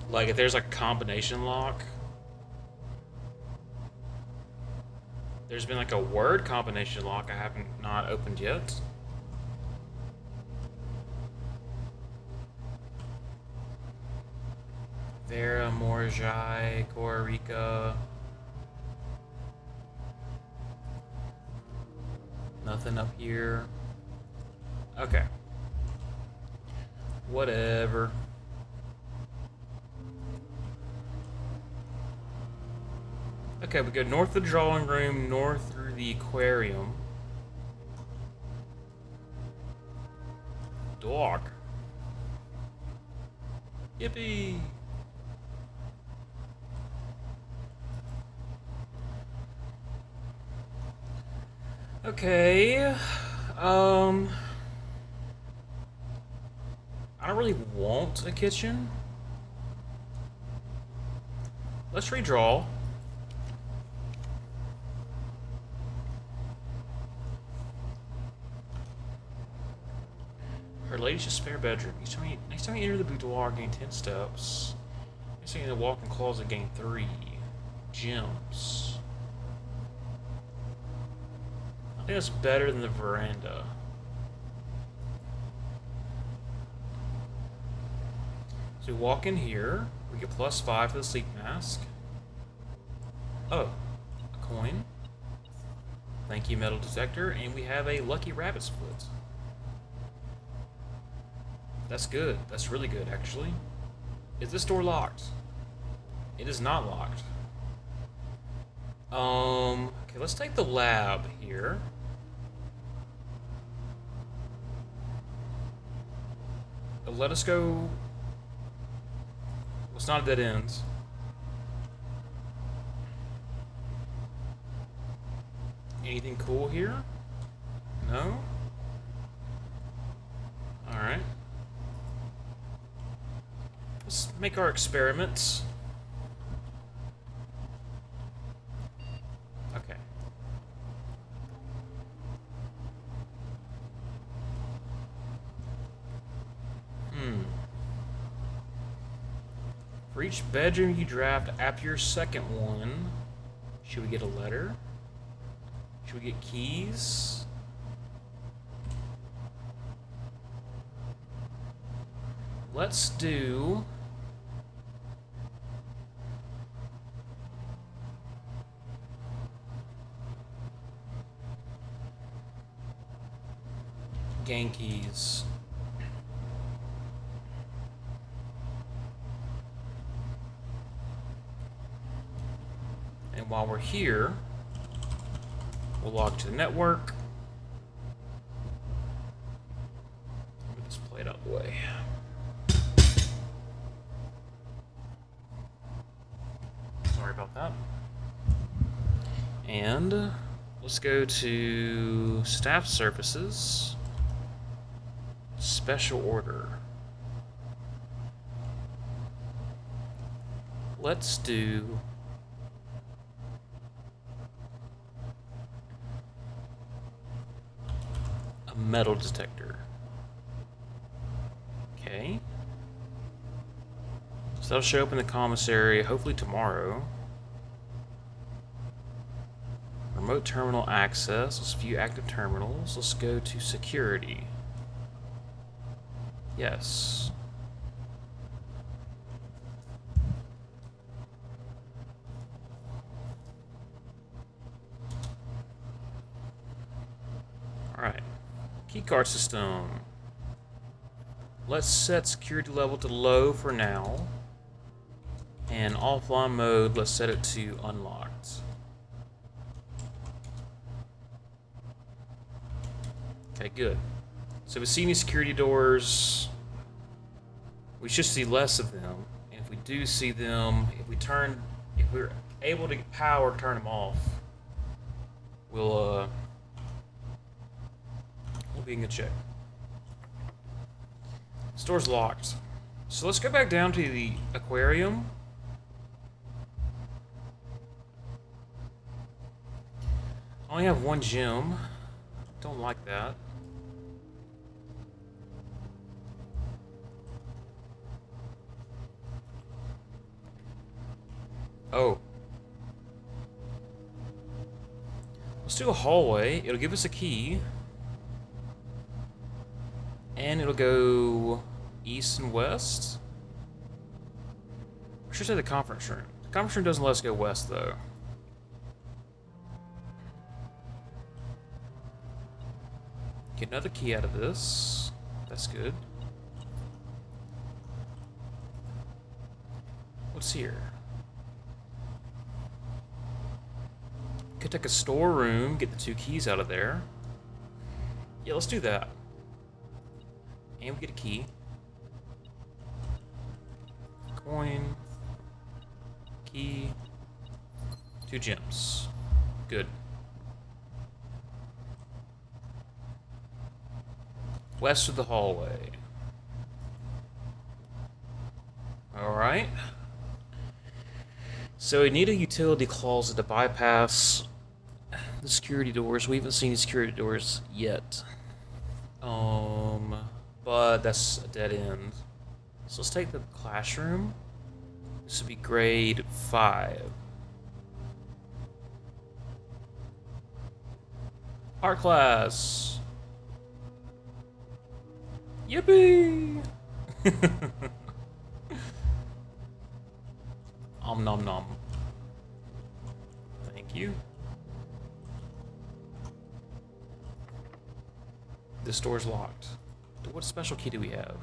Like if there's a combination lock. There's been like a word combination lock I haven't not opened yet. Vera, Morjai, Korrika. Nothing up here. Okay. Whatever. Okay, we go north of the drawing room, north through the aquarium. Dog. Yippee! Okay. I don't really want a kitchen. Let's redraw. Her lady's spare bedroom. Next time you enter the boudoir, gain 10 steps. Next time you enter the walk-in closet, gain 3 gems. I think that's better than the veranda. So we walk in here. We get +5 for the sleep mask. Oh, a coin. Thank you, metal detector. And we have a lucky rabbit split. That's good. That's really good, actually. Is this door locked? It is not locked. Okay, let's take the lab here. Let us go. Well, it's not a dead end. Anything cool here? No? Alright. Let's make our experiments. Okay. For each bedroom you draft after your second one, should we get a letter? Should we get keys? Let's do... gang keys. And while we're here, we'll log to the network. Let me just play it out of the way. Sorry about that. And let's go to staff services, special order. Let's do a metal detector. Okay. So that'll show up in the commissary hopefully tomorrow. Remote terminal access. Let's view active terminals. Let's go to security. Yes. Alright. Keycard system. Let's set security level to low for now. And offline mode, let's set it to unlocked. Okay, good. So if we see any security doors, we should see less of them. And if we do see them, if we're able to get power to turn them off, we'll be in good shape. This door's locked. So let's go back down to the aquarium. I only have one gem. Don't like that. Oh. Let's do a hallway. It'll give us a key. And it'll go east and west. I should say the conference room. The conference room doesn't let us go west, though. Get another key out of this. That's good. What's here? Could take a storeroom, get the 2 keys out of there. Yeah, let's do that. And we get a key. Coin. Key. 2 gems. Good. West of the hallway. Alright. So we need a utility closet to bypass the security doors. We haven't seen the security doors yet. But that's a dead end. So let's take the classroom. This would be grade 5. Art class. Yippee! Om nom nom. Thank you. This door's locked. What special key do we have?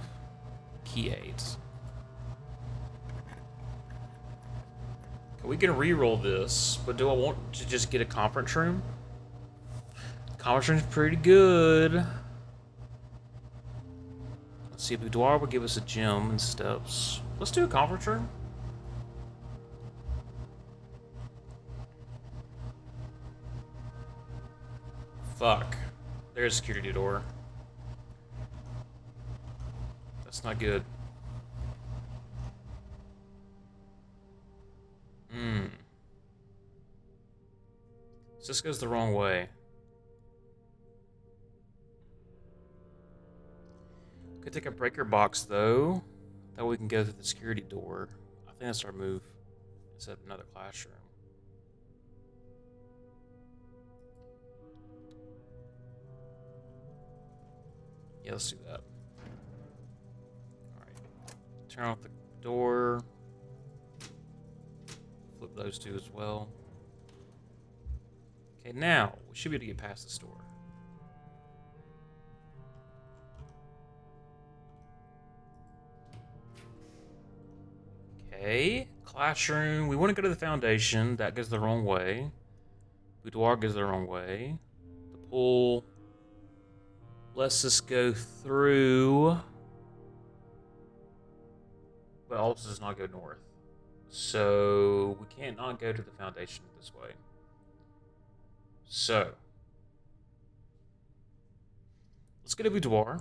Key 8. Okay, we can re-roll this, but do I want to just get a conference room? Conference room's pretty good. Let's see, Boudoir will give us a gem and steps. Let's do a conference room. Fuck. There's a security door. That's not good. So this goes the wrong way. Could take a breaker box though. That way we can go through the security door. I think that's our move. It's at another classroom. Yeah, let's do that. Alright. Turn off the door. Flip those 2 as well. Okay, now we should be able to get past this door. Okay, classroom. We want to go to the foundation. That goes the wrong way. Boudoir goes the wrong way. The pool. Let's just go through. But also does not go north. So we can't not go to the foundation this way. So let's go to Boudoir.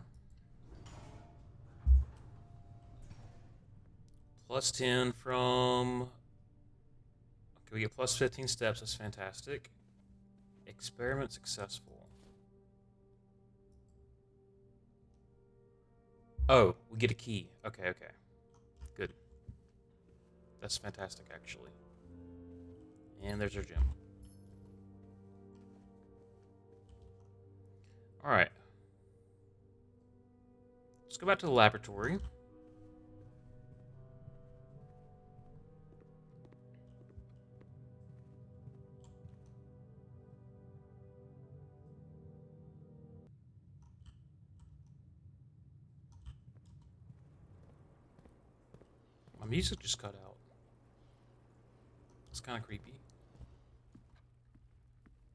Plus 10 from... Okay, we get plus 15 steps. That's fantastic. Experiment successful. Oh, we get a key. Okay, okay. Good. That's fantastic, actually. And there's our gem. Alright. Let's go back to the laboratory. My music just cut out. It's kind of creepy.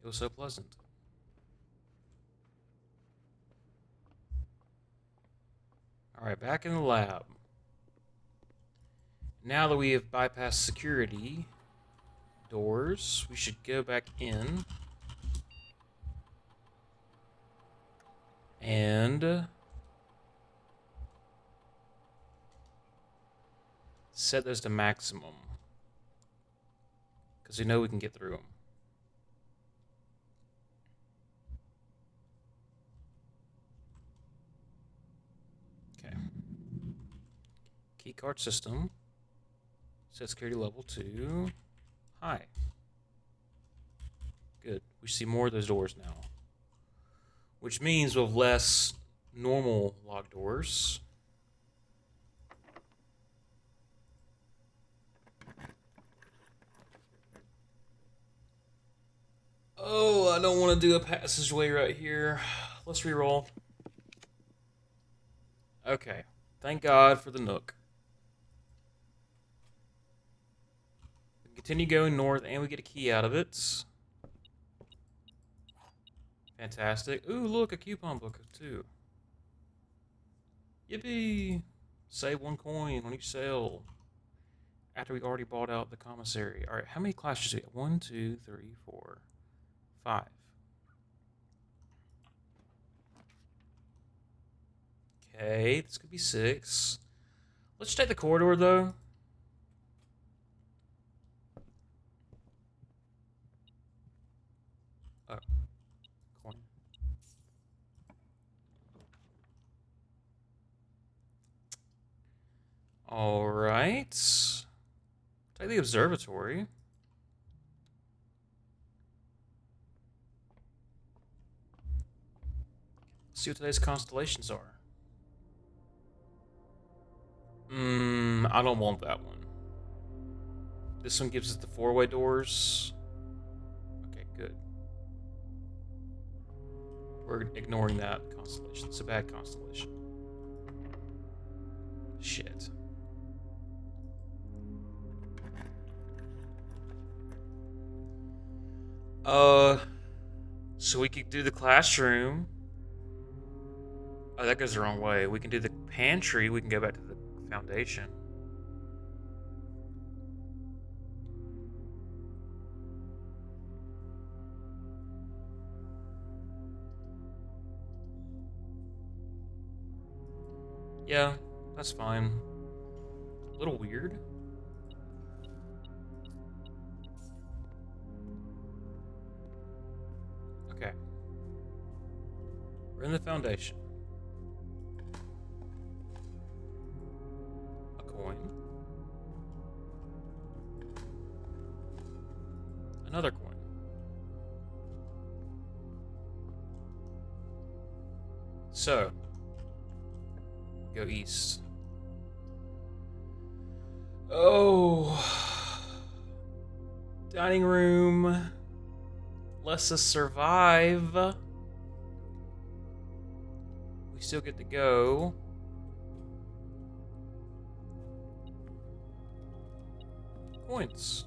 It was so pleasant. Alright, back in the lab. Now that we have bypassed security doors, we should go back in. And set those to maximum. Because we know we can get through them. Okay. Keycard system. Set security level to high. Good. We see more of those doors now. Which means we'll have less normal locked doors. Oh, I don't want to do a passageway right here. Let's reroll. Okay. Thank God for the Nook. We continue going north and we get a key out of it. Fantastic. Ooh, look, a coupon book too. Yippee! Save 1 coin on each sale. After we already bought out the commissary. Alright, how many classes do we have? 1, 2, 3, 4, 5. Okay, this could be 6. Let's take the corridor though. Oh, coin. Alright. Take the observatory. See what today's constellations are. I don't want that one. This one gives us the 4-way doors. Okay, good. We're ignoring that constellation. It's a bad constellation. Shit. So we could do the classroom. Oh, that goes the wrong way. We can do the pantry. We can go back to the foundation. Yeah, that's fine. A little weird. Okay. We're in the foundation. A coin. Another coin. So, go east. Oh. Dining room. Lets us survive. We still get to go. Points.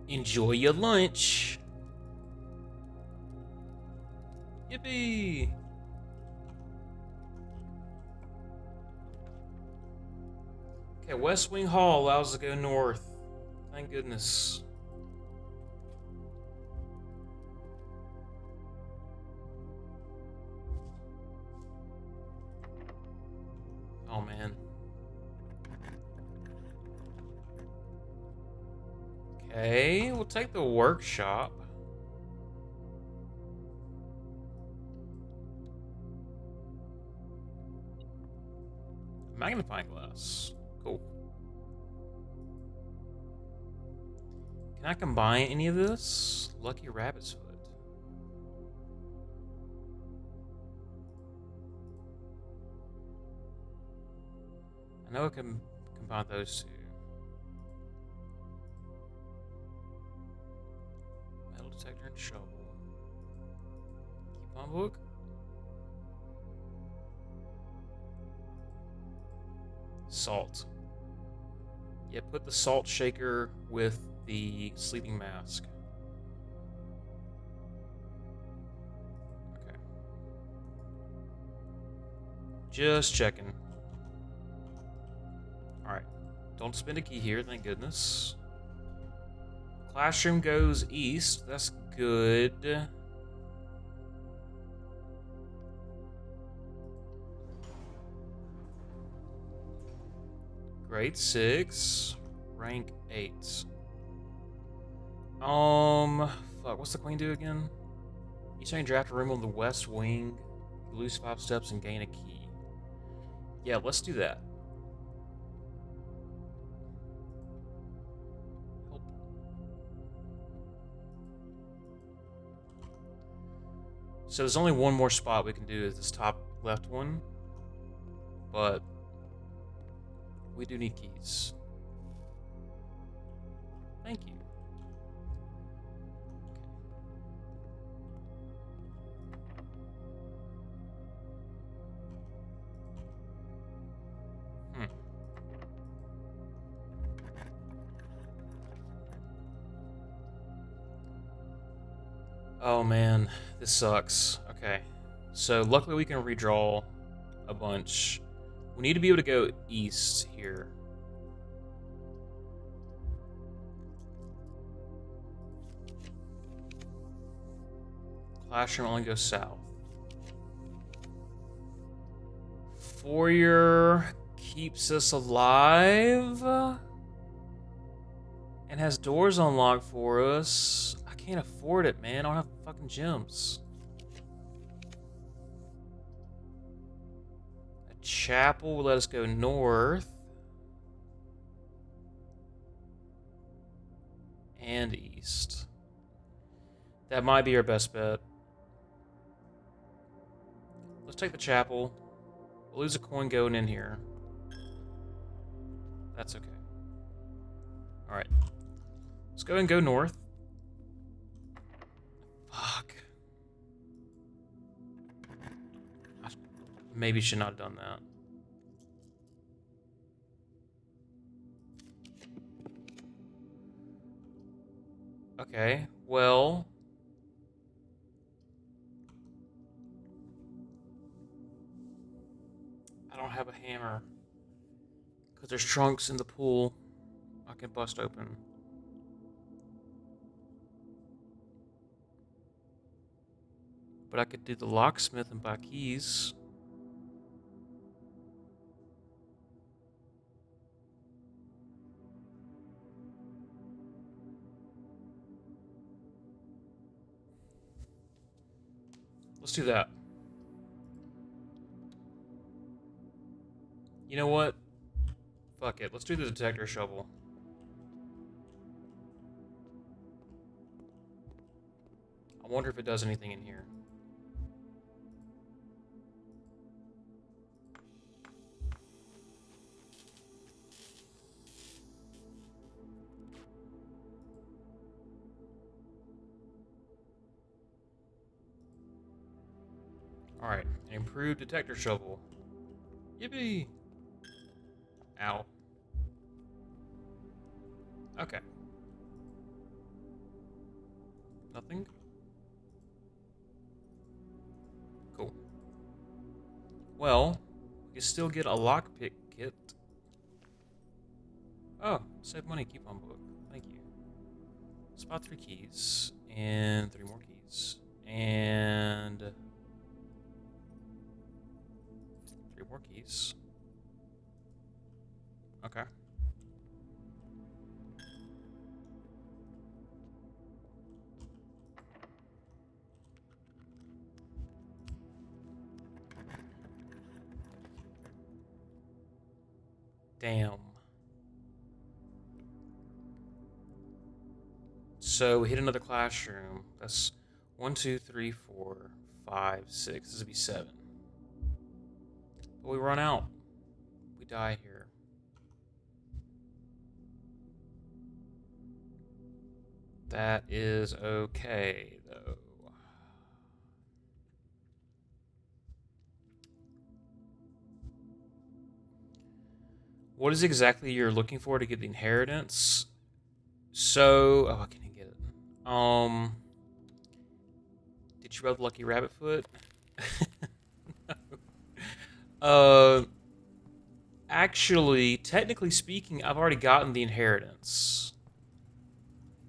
Enjoy your lunch. Yippee! Okay, West Wing Hall allows us to go north. Thank goodness. Oh man. Okay, we'll take the workshop. Magnifying glass. Cool. Can I combine any of this? Lucky Rabbit's Foot. I know I can combine those two. Metal detector and shovel. Coupon book. Salt. Yeah, put the salt shaker with the sleeping mask. Okay. Just checking. Alright. Don't spend a key here, thank goodness. Classroom goes east. That's good. Grade 6. Rank 8. Fuck, what's the queen do again? Each time you draft a room on the west wing, you lose 5 steps and gain a key. Yeah, let's do that. Help. So there's only one more spot we can do is this top left one. But we do need keys. Thank you. Oh man, this sucks. Okay. So luckily we can redraw a bunch. We need to be able to go east here. Classroom only goes south. Foyer keeps us alive and has doors unlocked for us. I can't afford it, man. I don't have fucking gems. A chapel will let us go north and east. That might be our best bet. Let's take the chapel. We'll lose a coin going in here. That's okay. Alright. Let's go and go north. Fuck. I maybe should not have done that. Okay, well... I don't have a hammer. Because there's trunks in the pool I can bust open. But I could do the locksmith and buy keys. Let's do that. You know what? Fuck it. Let's do the detector shovel. I wonder if it does anything in here. Alright, improved detector shovel. Yippee! Ow. Okay. Nothing? Cool. Well, we can still get a lockpick kit. Oh, save money, coupon book. Thank you. Spot 3 keys. And 3 more keys. And... 3 more keys. Okay. Damn. So we hit another classroom. That's 1, 2, 3, 4, 5, 6. This would be 7. But we run out. We die here. That is okay, though. What is exactly you're looking for to get the inheritance? So, oh, I can't get it. Did you rub the lucky rabbit foot? uh, Actually, technically speaking, I've already gotten the inheritance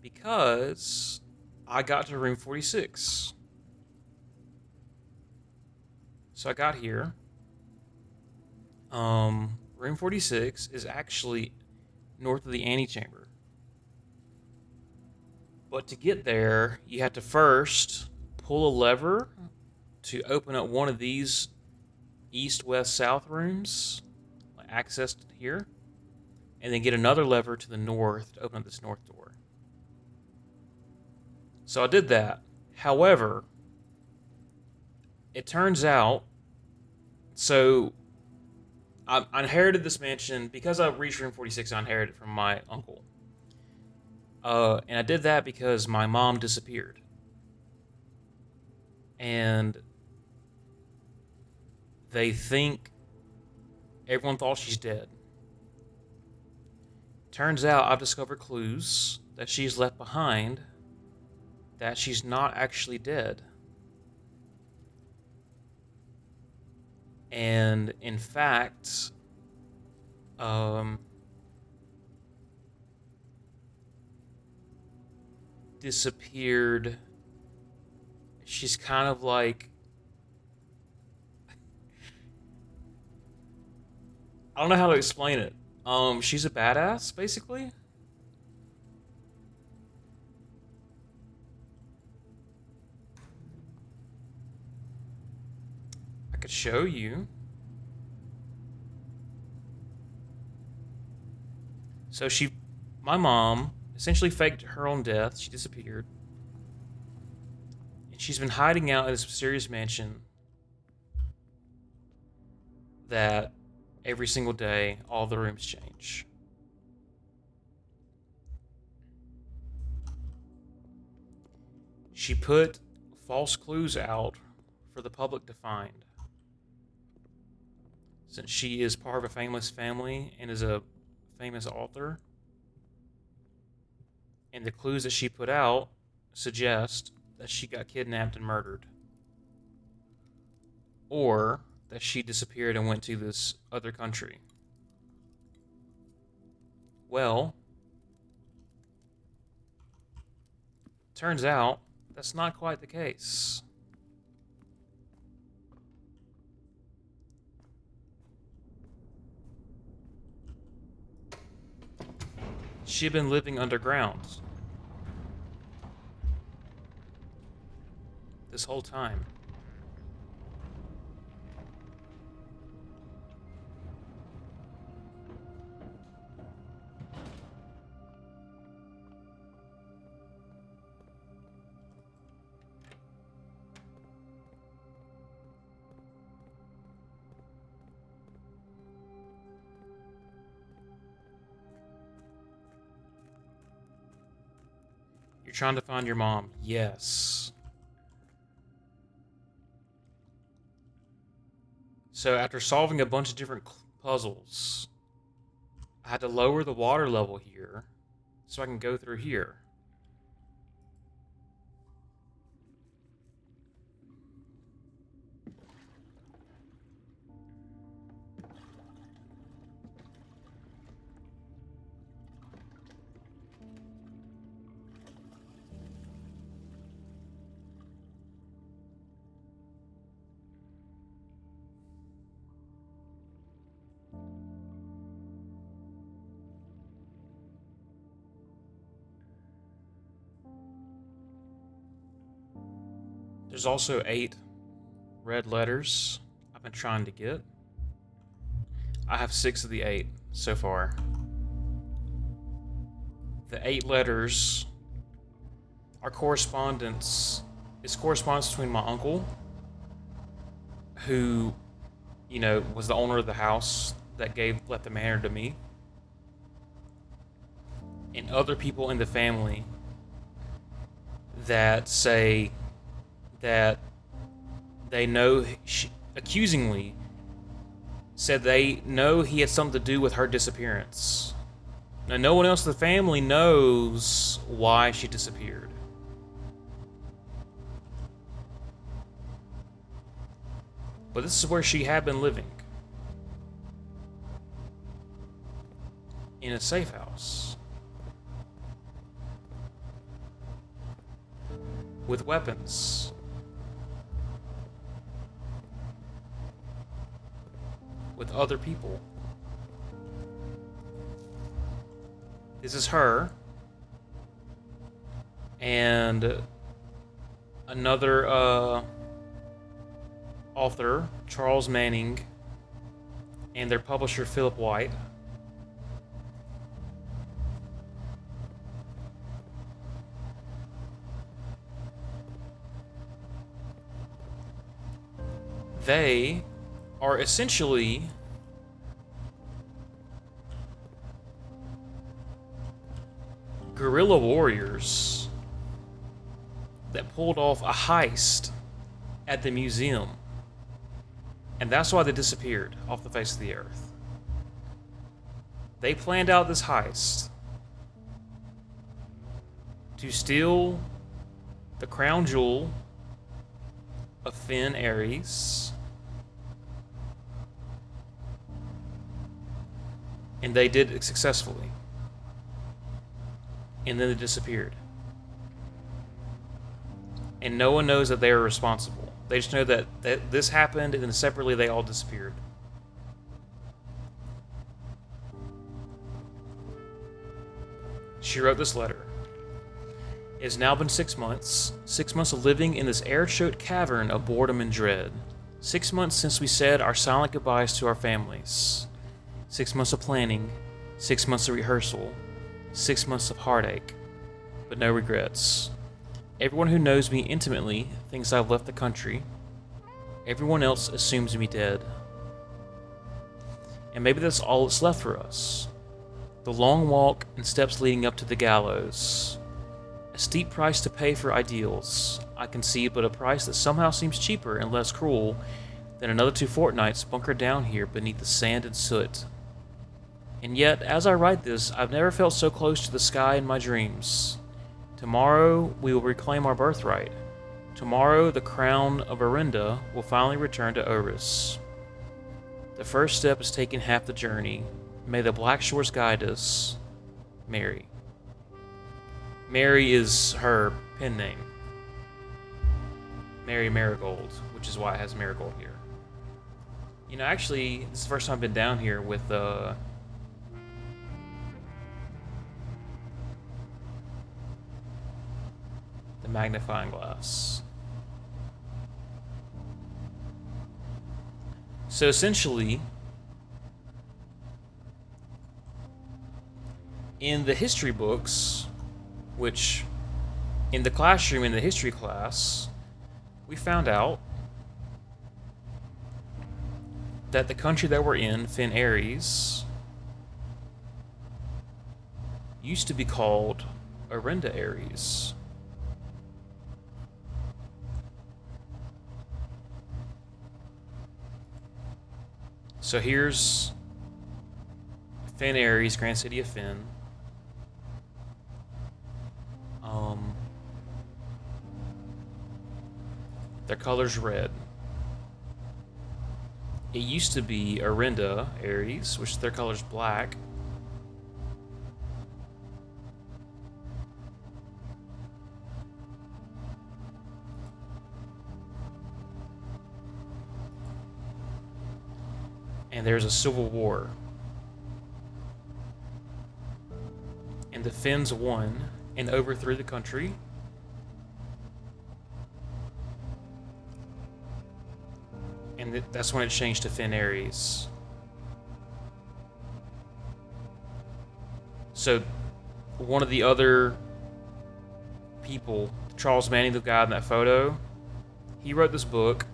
because I got to room 46. So I got here. Room 46 is actually north of the antechamber. But to get there, you have to first pull a lever to open up one of these east, west, south rooms, like access to here, and then get another lever to the north to open up this north door. So I did that. However, it turns out, so I inherited this mansion because I reached room 46. I inherited it from my uncle. And I did that because my mom disappeared. And they think everyone thought she's dead. Turns out I've discovered clues that she's left behind that she's not actually dead. And in fact, disappeared. She's kind of like, I don't know how to explain it. She's a badass, basically. I could show you. So my mom essentially faked her own death. She disappeared. And she's been hiding out in this mysterious mansion that every single day, all the rooms change. She put false clues out for the public to find. Since she is part of a famous family and is a famous author, and the clues that she put out suggest that she got kidnapped and murdered, or that she disappeared and went to this other country. Well, turns out that's not quite the case. She had been living underground this whole time. You're trying to find your mom. Yes. So after solving a bunch of different puzzles, I had to lower the water level here so I can go through here. There's also 8 red letters I've been trying to get. I have 6 of the 8 so far. The 8 letters are correspondence. It's correspondence between my uncle, who, was the owner of the house that left the manor to me, and other people in the family that say that they know, accusingly said they know he had something to do with her disappearance. Now, no one else in the family knows why she disappeared. But this is where she had been living. In a safe house. With weapons. With other people. This is her. And another author, Charles Manning, and their publisher, Philip White. They are essentially guerrilla warriors that pulled off a heist at the museum. And that's why they disappeared off the face of the earth. They planned out this heist to steal the crown jewel of Finn Ares. And they did it successfully. And then they disappeared. And no one knows that they are responsible. They just know that this happened, and then separately they all disappeared. She wrote this letter. It has now been 6 months. 6 months of living in this air-choked cavern of boredom and dread. 6 months since we said our silent goodbyes to our families. 6 months of planning. 6 months of rehearsal. 6 months of heartache. But no regrets. Everyone who knows me intimately thinks I've left the country. Everyone else assumes me dead. And maybe that's all that's left for us. The long walk and steps leading up to the gallows. A steep price to pay for ideals, I concede, but a price that somehow seems cheaper and less cruel than another 2 fortnights bunkered down here beneath the sand and soot. And yet, as I write this, I've never felt so close to the sky in my dreams. Tomorrow, we will reclaim our birthright. Tomorrow, the crown of Orinda will finally return to Oris. The first step is taking half the journey. May the Black Shores guide us. Mary. Mary is her pen name. Mary Marigold, which is why it has Marigold here. You know, actually, this is the first time I've been down here with the magnifying glass. So essentially, in the history books, which in the classroom in the history class, we found out that the country that we're in, Finn Ares, used to be called Orinda Ares. So here's Finn Ares, Grand City of Finn. Their color's red. It used to be Orinda Ares, which their color's black. And there's a civil war. And the Finns won and overthrew the country. And that's when it changed to Finn Ares. So one of the other people, Charles Manning, the guy in that photo, he wrote this book.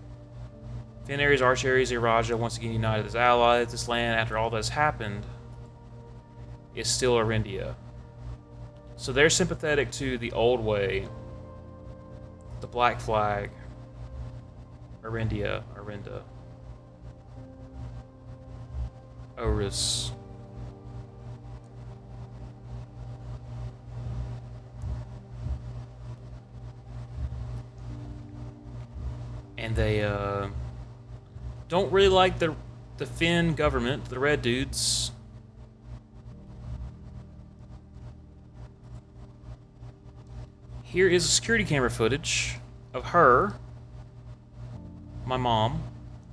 Finn Ares, Arch Ares, Iraja, once again united as allies. This land, after all that's happened, is still Orindia. So they're sympathetic to the old way, the Black Flag, Orinda. Oris. And they don't really like the Finn government, the red dudes. Here is a security camera footage of her, my mom,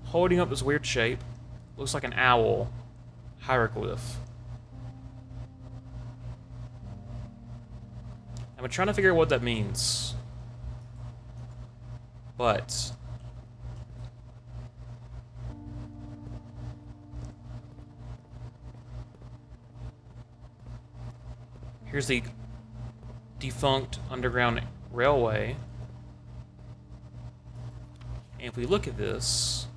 holding up this weird shape. Looks like an owl hieroglyph. I'm trying to figure out what that means. But here's the defunct Underground Railway. And if we look at this,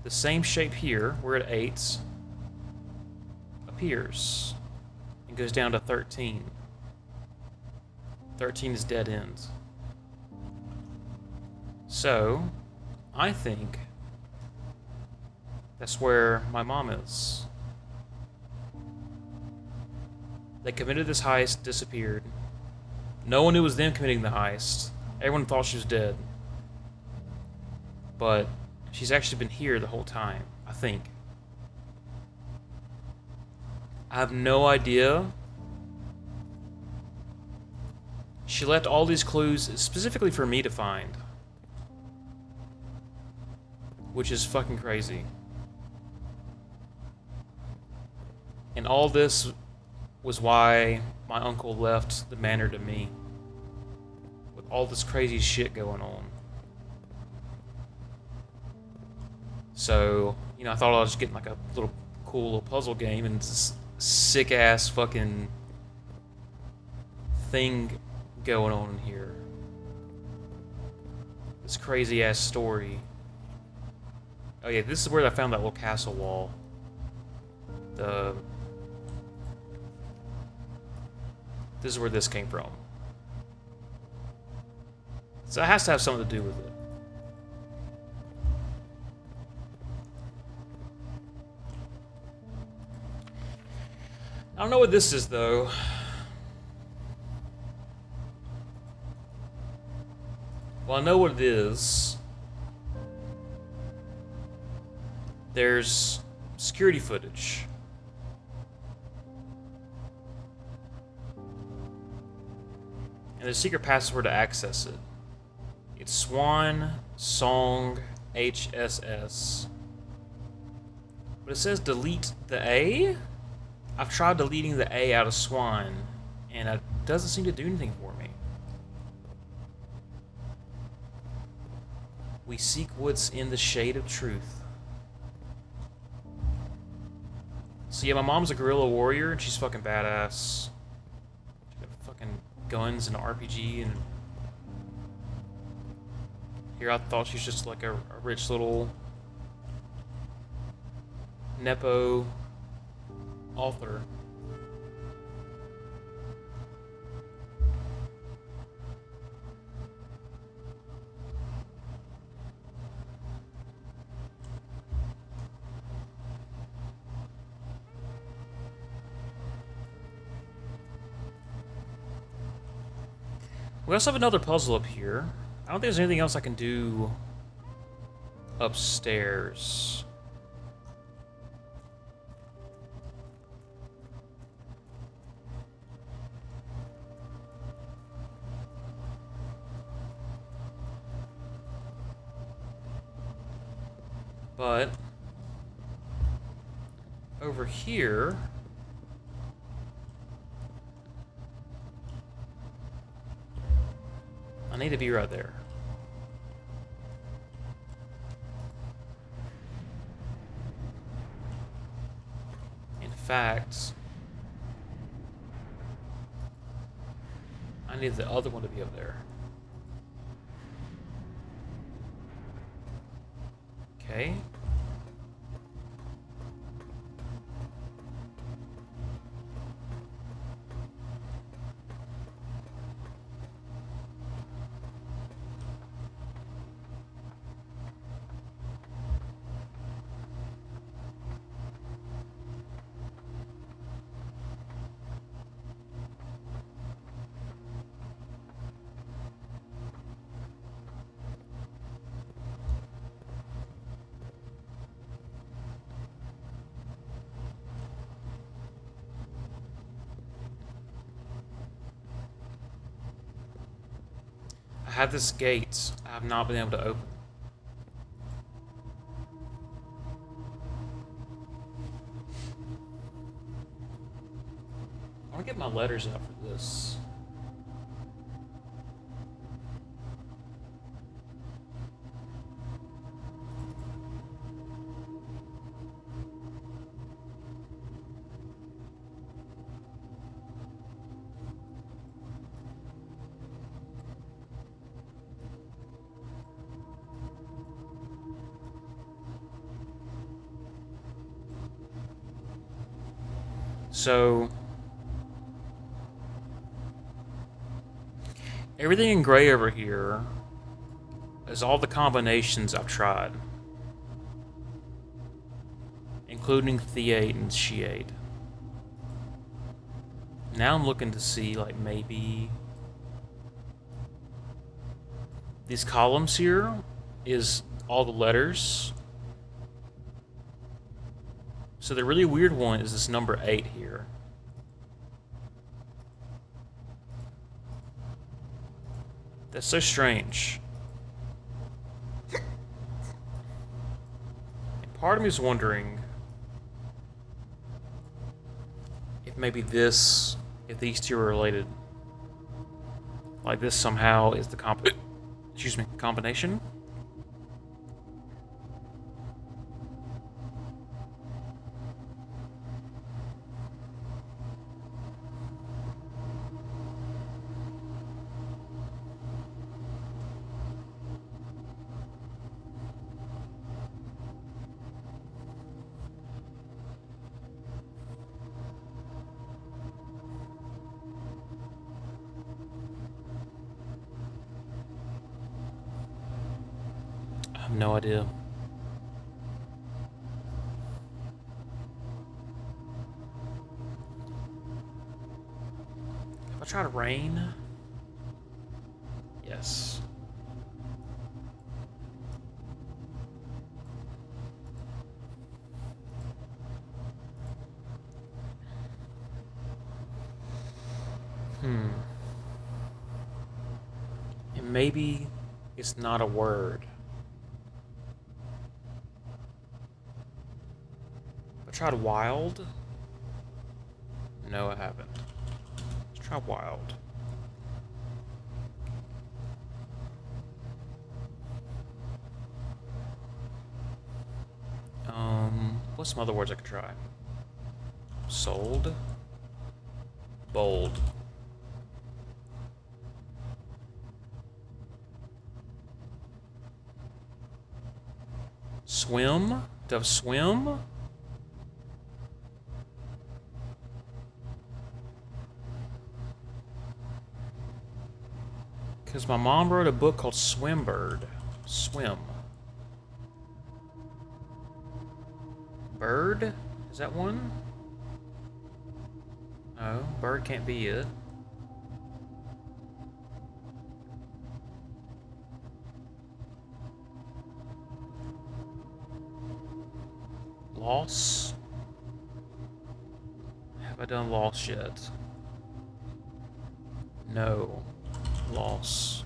the same shape here, we're at 8, appears and goes down to 13. 13 is dead end. So, I think that's where my mom is. They committed this heist, disappeared. No one knew it was them committing the heist. Everyone thought she was dead. But she's actually been here the whole time, I think. I have no idea. She left all these clues specifically for me to find. Which is fucking crazy. And all this was why my uncle left the manor to me. With all this crazy shit going on. So, you know, I thought I was just getting like a little cool little puzzle game, and this sick ass fucking thing going on in here. This crazy ass story. Oh yeah, this is where I found that little castle wall. This is where this came from. So it has to have something to do with it. I don't know what this is, though. Well, I know what it is. There's security footage. And there's a secret password to access it. It's Swan Song HSS. But it says delete the A? I've tried deleting the A out of Swan, and it doesn't seem to do anything for me. We seek what's in the shade of truth. So yeah, my mom's a guerrilla warrior, and she's fucking badass. She's got fucking guns and an RPG, and here I thought she was just like a rich little Nepo author. We also have another puzzle up here. I don't think there's anything else I can do upstairs. But over here, I need to be right there. In fact, I need the other one to be up there. Okay. have this gate I have not been able to open. I want to get my letters out for this. So, everything in gray over here is all the combinations I've tried, including Theate and Sheate. Now I'm looking to see, like, maybe these columns here is all the letters. So the really weird one is this number 8 here. That's so strange. And part of me is wondering if maybe this, if these two are related. Like this somehow is the combination? I have no idea. Have I tried rain? Yes. And maybe it's not a word. I tried wild. No, I haven't. Let's try wild. What's some other words I could try? Sold. Bold. Swim? Does swim? Because my mom wrote a book called Swimbird. Swim. Bird? Is that one? No, bird can't be it. Loss? Have I done loss yet? No. Loss.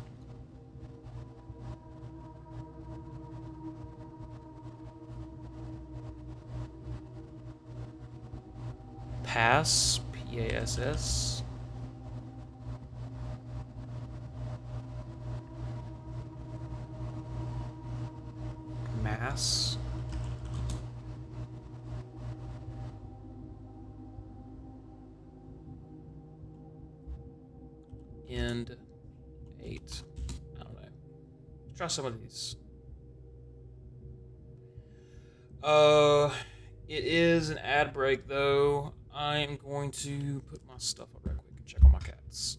Pass. P-A-S-S. Mass. End. 8. I don't know. Let's try some of these. It is an ad break though. I'm going to put my stuff up real quick and check on my cats.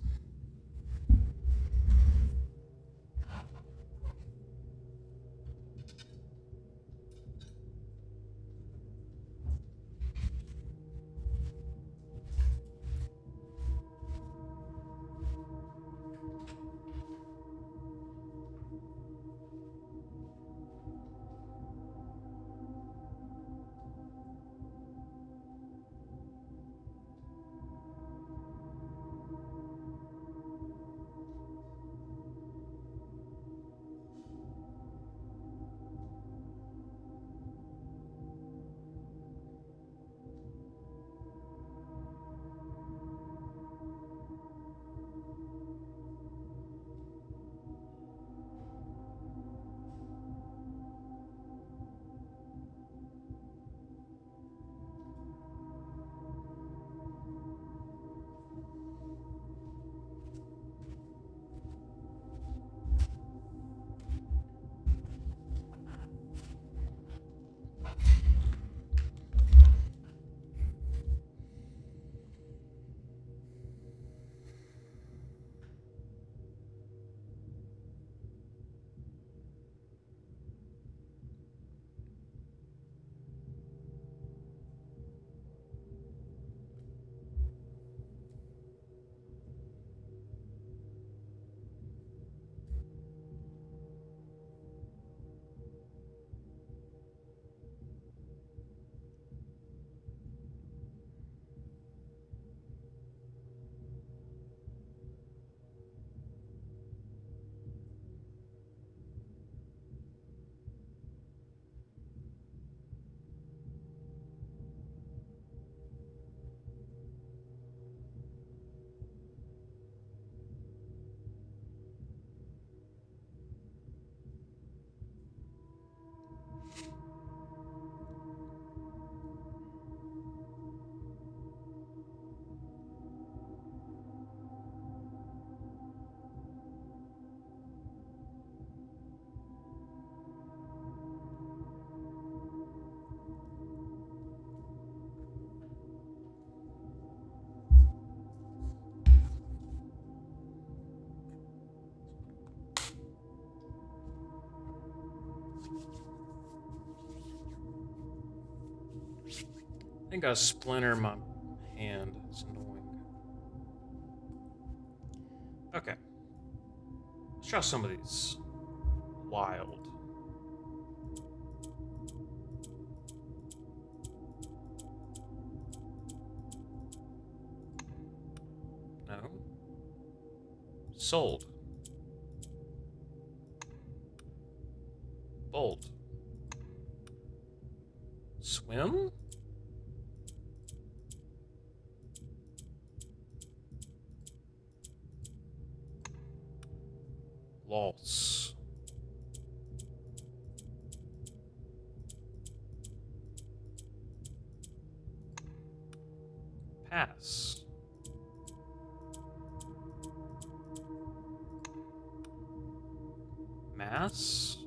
think I splinter in my hand. It's annoying. Okay. Let's try some of these. Wild. No. Sold. Bolt. Swim? Loss. Pass. Mass.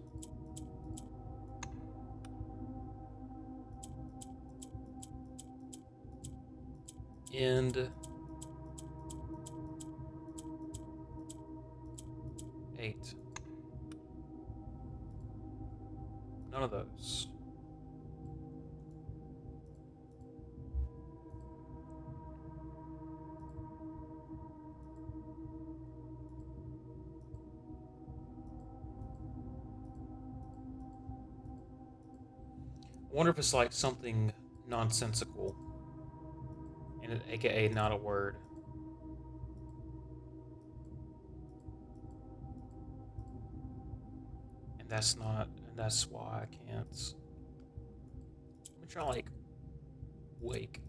End. 8. None of those. I wonder if it's like something nonsensical, and aka not a word. And that's why I can't. Let me try like wake.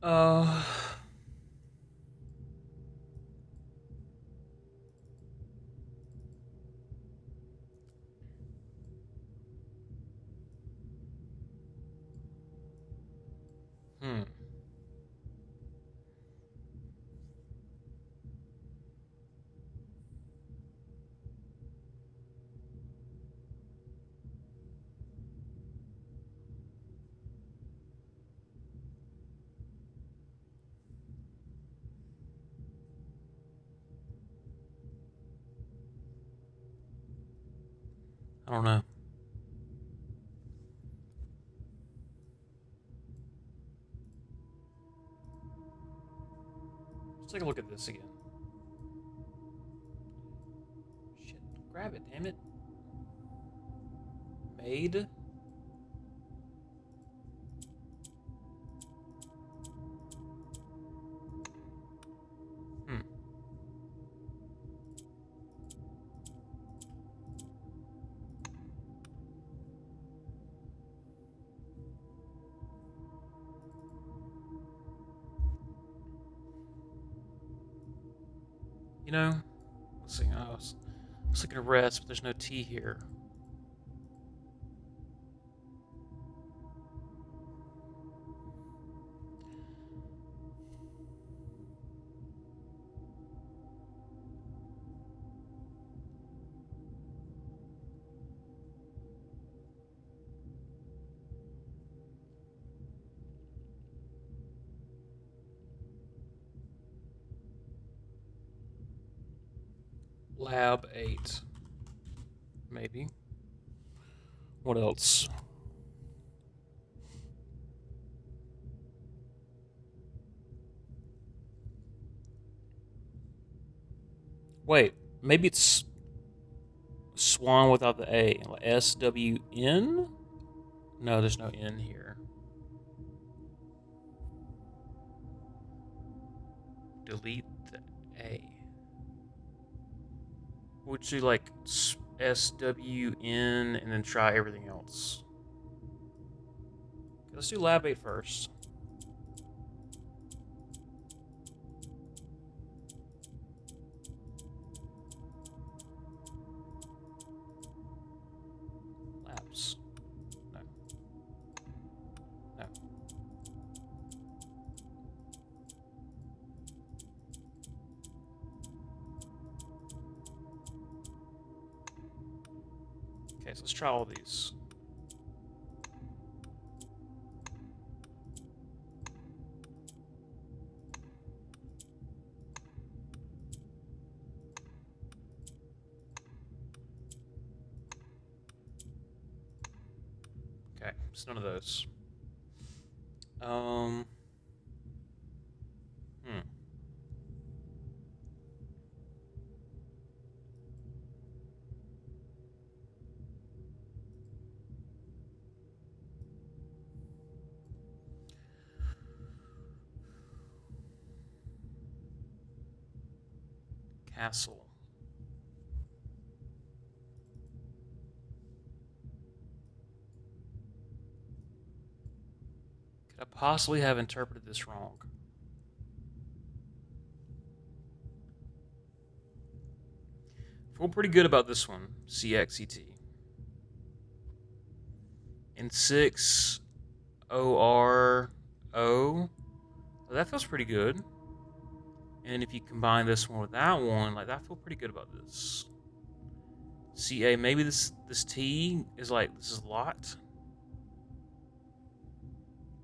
Uh, hmm. I don't know. Let's take a look at this again. Shit, grab it, damn it. Made. Hmm. You know, let's see. I was looking at rest, but there's no T here. Lab 8. Maybe. What else? Wait, maybe it's Swan without the A. Like SWN? No, there's no N here. Delete the A. Would you like SWN and then try everything else? Okay, let's do Lab 8 first. Labs. No. No. Okay, so let's try all these. none of those. Um. Hmm. Castle. Could I possibly have interpreted this wrong? Feel pretty good about this one. CXET. In 6 ORO. That feels pretty good. And if you combine this one with that one, like I feel pretty good about this. CA, maybe this T is like this is lot.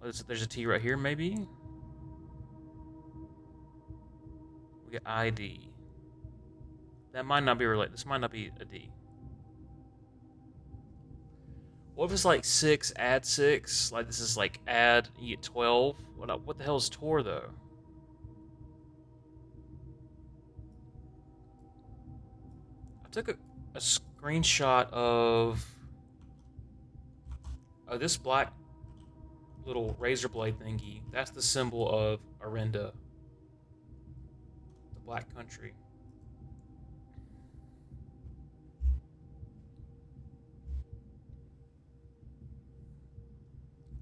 There's a T right here, maybe. We get ID. That might not be related. This might not be a D. What if it's like 6 add 6? Like this is like add, you get 12. What the hell is Tor though? I took a screenshot of this black little razor blade thingy. That's the symbol of Arenda, the Black Country.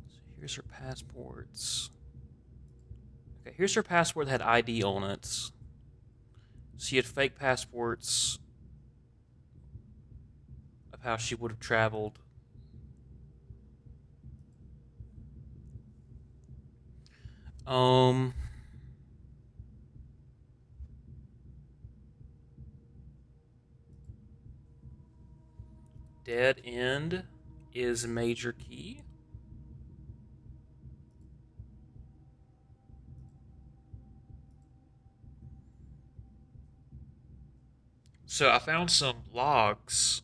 So here's her passports. Okay, here's her passport that had ID on it. She had fake passports of how she would have traveled. Dead end is major key. So I found some logs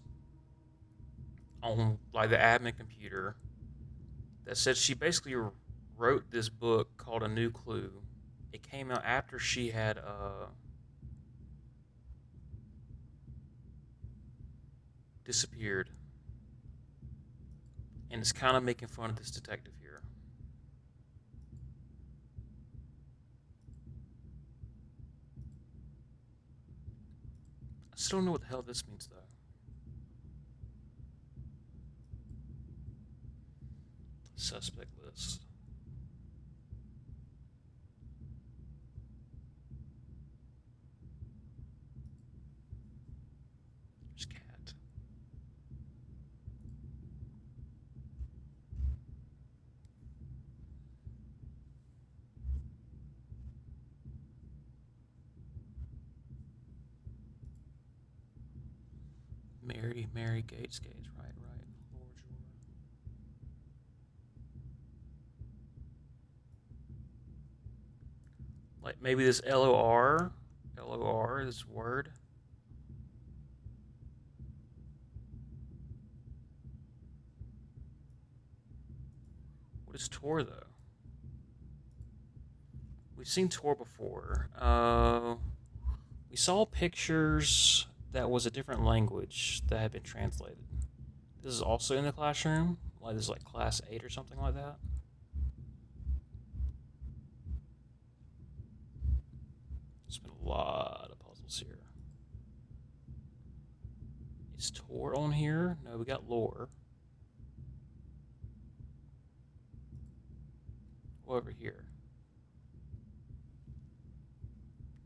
on like the admin computer that said she basically wrote this book called A New Clue. It came out after she had disappeared, and it's kind of making fun of this detective here. I still don't know what the hell this means though. Suspect list. There's cat. Mary Gates, right. Lord Jordan. Like maybe this LOR, this word. What is Tor though? We've seen Tor before. We saw pictures that was a different language that had been translated. This is also in the classroom. Like this is like class 8 or something like that. There's been a lot of puzzles here. Is Tor on here? No, we got lore. Over here.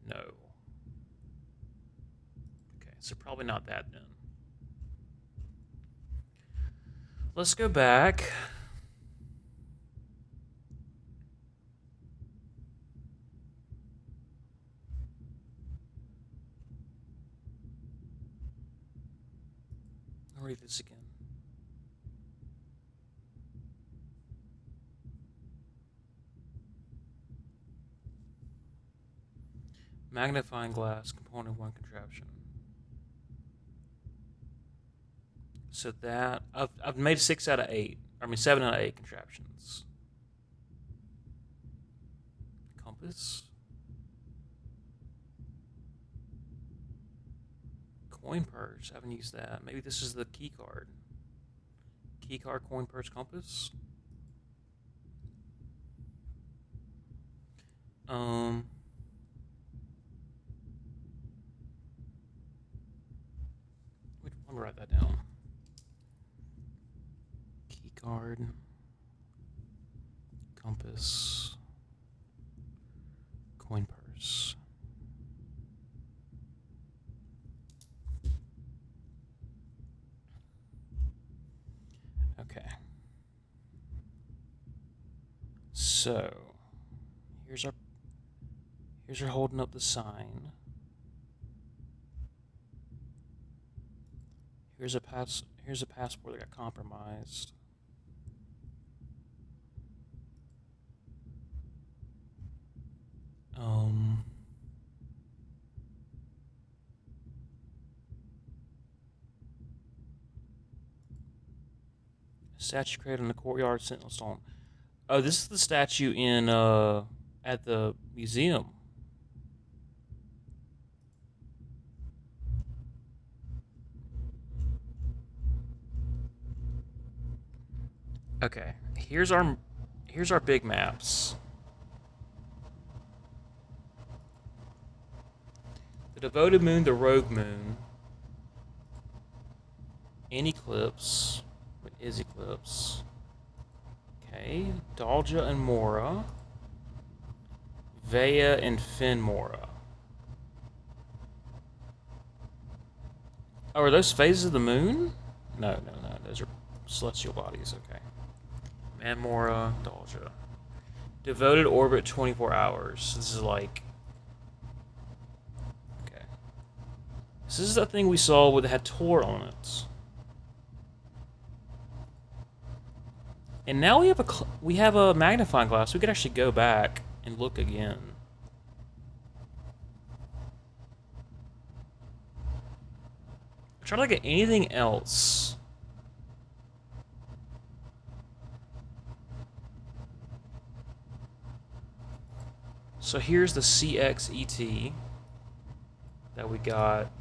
No. Okay, so probably not that then. Let's go back. I'll read this again. Magnifying glass, component 1 contraption. So that I've made 6 out of 8. I mean, 7 out of 8 contraptions. Compass. Coin purse. I haven't used that. Maybe this is the key card. Key card, coin purse, compass. I'm gonna write that down. Key card, compass, coin purse. Okay. So here's her holding up the sign. Here's a passport that got compromised. Statue created in the courtyard, Sentinel Stone. Oh, this is the statue in at the museum. Okay, here's our big maps. The Devoted Moon, the Rogue Moon, in Eclipse, what is Eclipse? Okay, Dalja and Mora, Vea and Finmora. Oh, are those phases of the moon? No, those are celestial bodies. Okay. Manmora, Dalja. Devoted orbit 24 hours. This is like... Okay. This is that thing we saw with had Tor on it. And now we have a magnifying glass. We could actually go back and look again. I'm trying to look at anything else. So here's the CXET that we got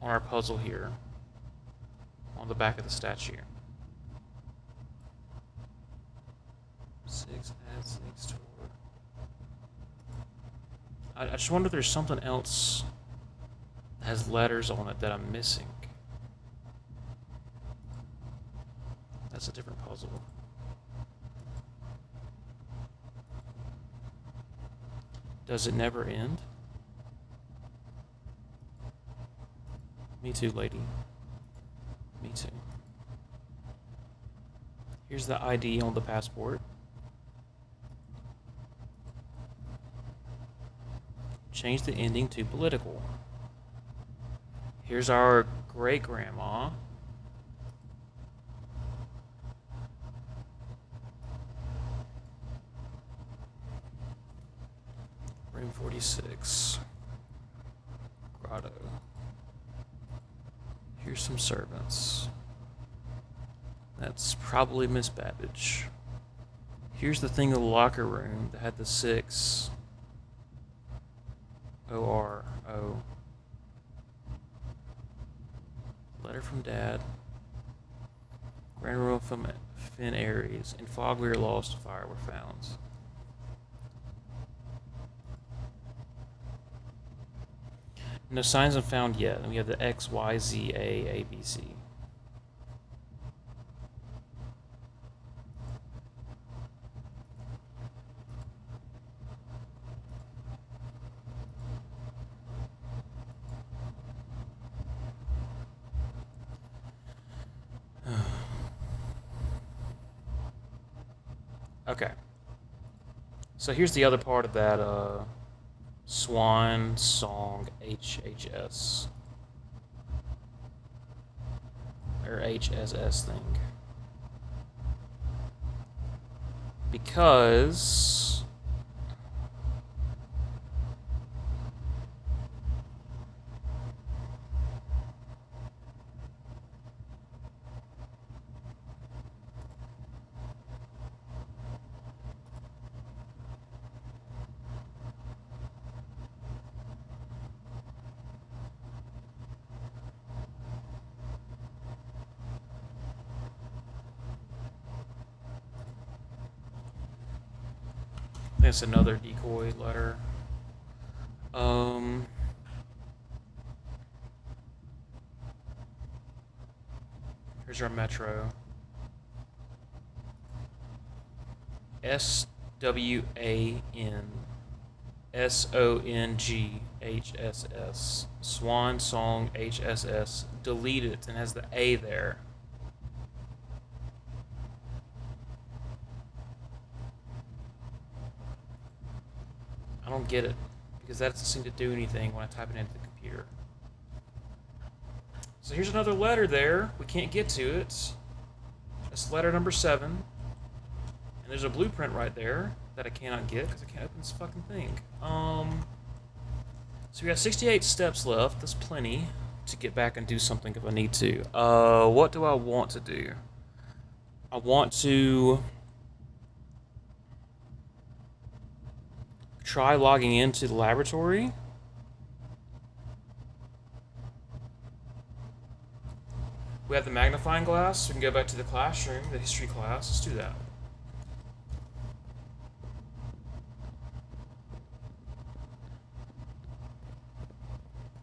on our puzzle here, on the back of the statue. 6 add 6 toward. I just wonder if there's something else that has letters on it that I'm missing. That's a different puzzle. Does it never end? Me too, lady. Me too. Here's the ID on the passport. Change the ending to political. Here's our great-grandma. Room 46. Grotto. Here's some servants. That's probably Miss Babbage. Here's the thing in the locker room that had the 6. O-R-O. Letter from Dad. Grand Royal from Finn Ares. In fog we are lost, fire were found. No signs are found yet. And we have the X, Y, Z, A, B, C. Okay. So here's the other part of that Swan Song HHS. Or HSS thing. Because think it's another decoy letter. Here's our metro. SWANSONGHSS. Swan Song HSS. Delete it and has the A there. I don't get it because that doesn't seem to do anything when I type it into the computer. So here's another letter there. We can't get to it. That's letter number 7. And there's a blueprint right there that I cannot get because I can't open this fucking thing. So we got 68 steps left. That's plenty to get back and do something if I need to. What do I want to do? I want to try logging into the laboratory. We have the magnifying glass. We can go back to the classroom, the history class. Let's do that.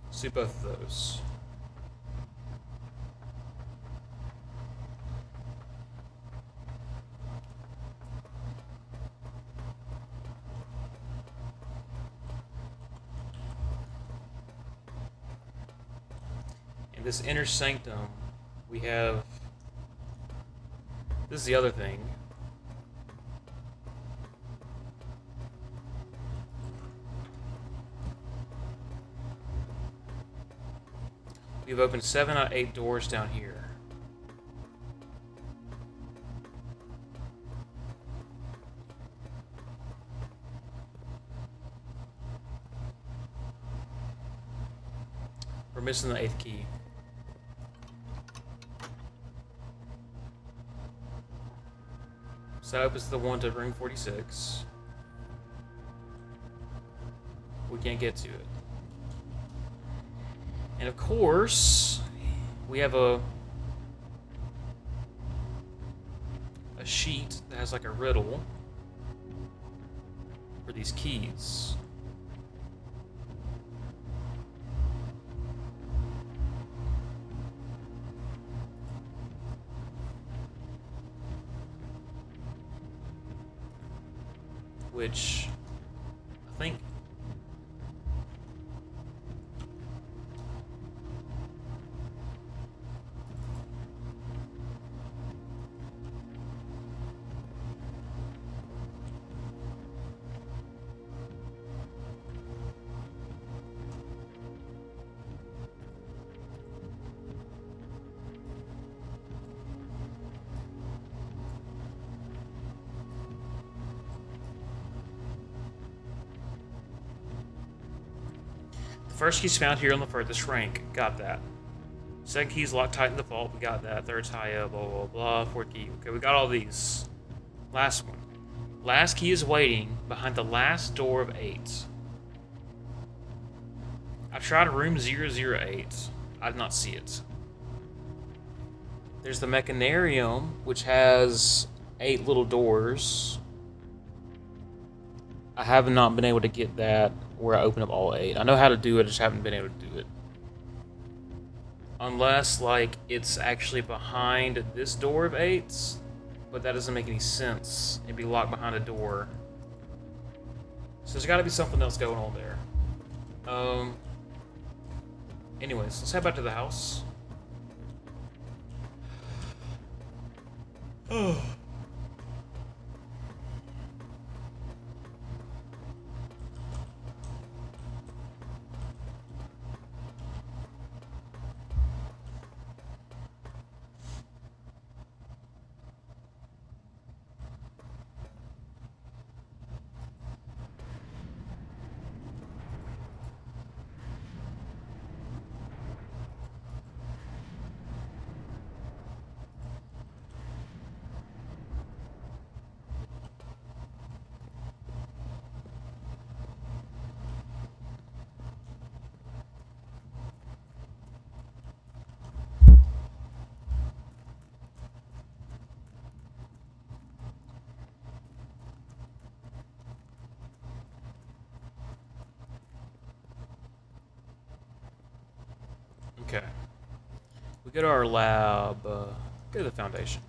Let's do both of those. In this inner sanctum, we have... This is the other thing. We've opened 7 out of 8 doors down here. We're missing the 8th key. So that opens the one to room 46. We can't get to it. And of course, we have a sheet that has like a riddle for these keys. Which I think first key's found here on the furthest rank. Got that. Second key's locked tight in the vault. We got that. Third's high up. Blah, blah, blah. Fourth key. Okay, we got all these. Last one. Last key is waiting behind the last door of 8. I've tried room 008. I did not see it. There's the mechanarium, which has 8 little doors. I have not been able to get that where I open up all 8. I know how to do it, I just haven't been able to do it. Unless, like, it's actually behind this door of 8, but that doesn't make any sense. It'd be locked behind a door. So there's gotta be something else going on there. Anyways, let's head back to the house. Oh. Okay. We go to our lab. Go to the Foundation.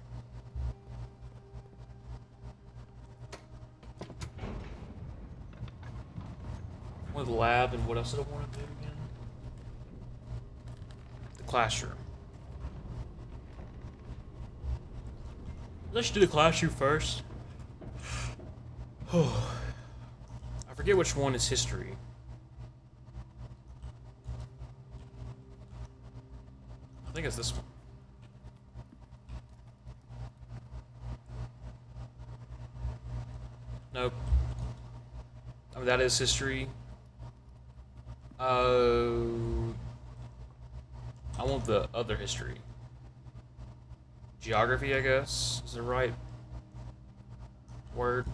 With the lab and what else did I want to do again? The classroom. Let's do the classroom first. I forget which one is history. I think it's this one. Nope. I mean, that is history. I want the other history. Geography, I guess, is the right word.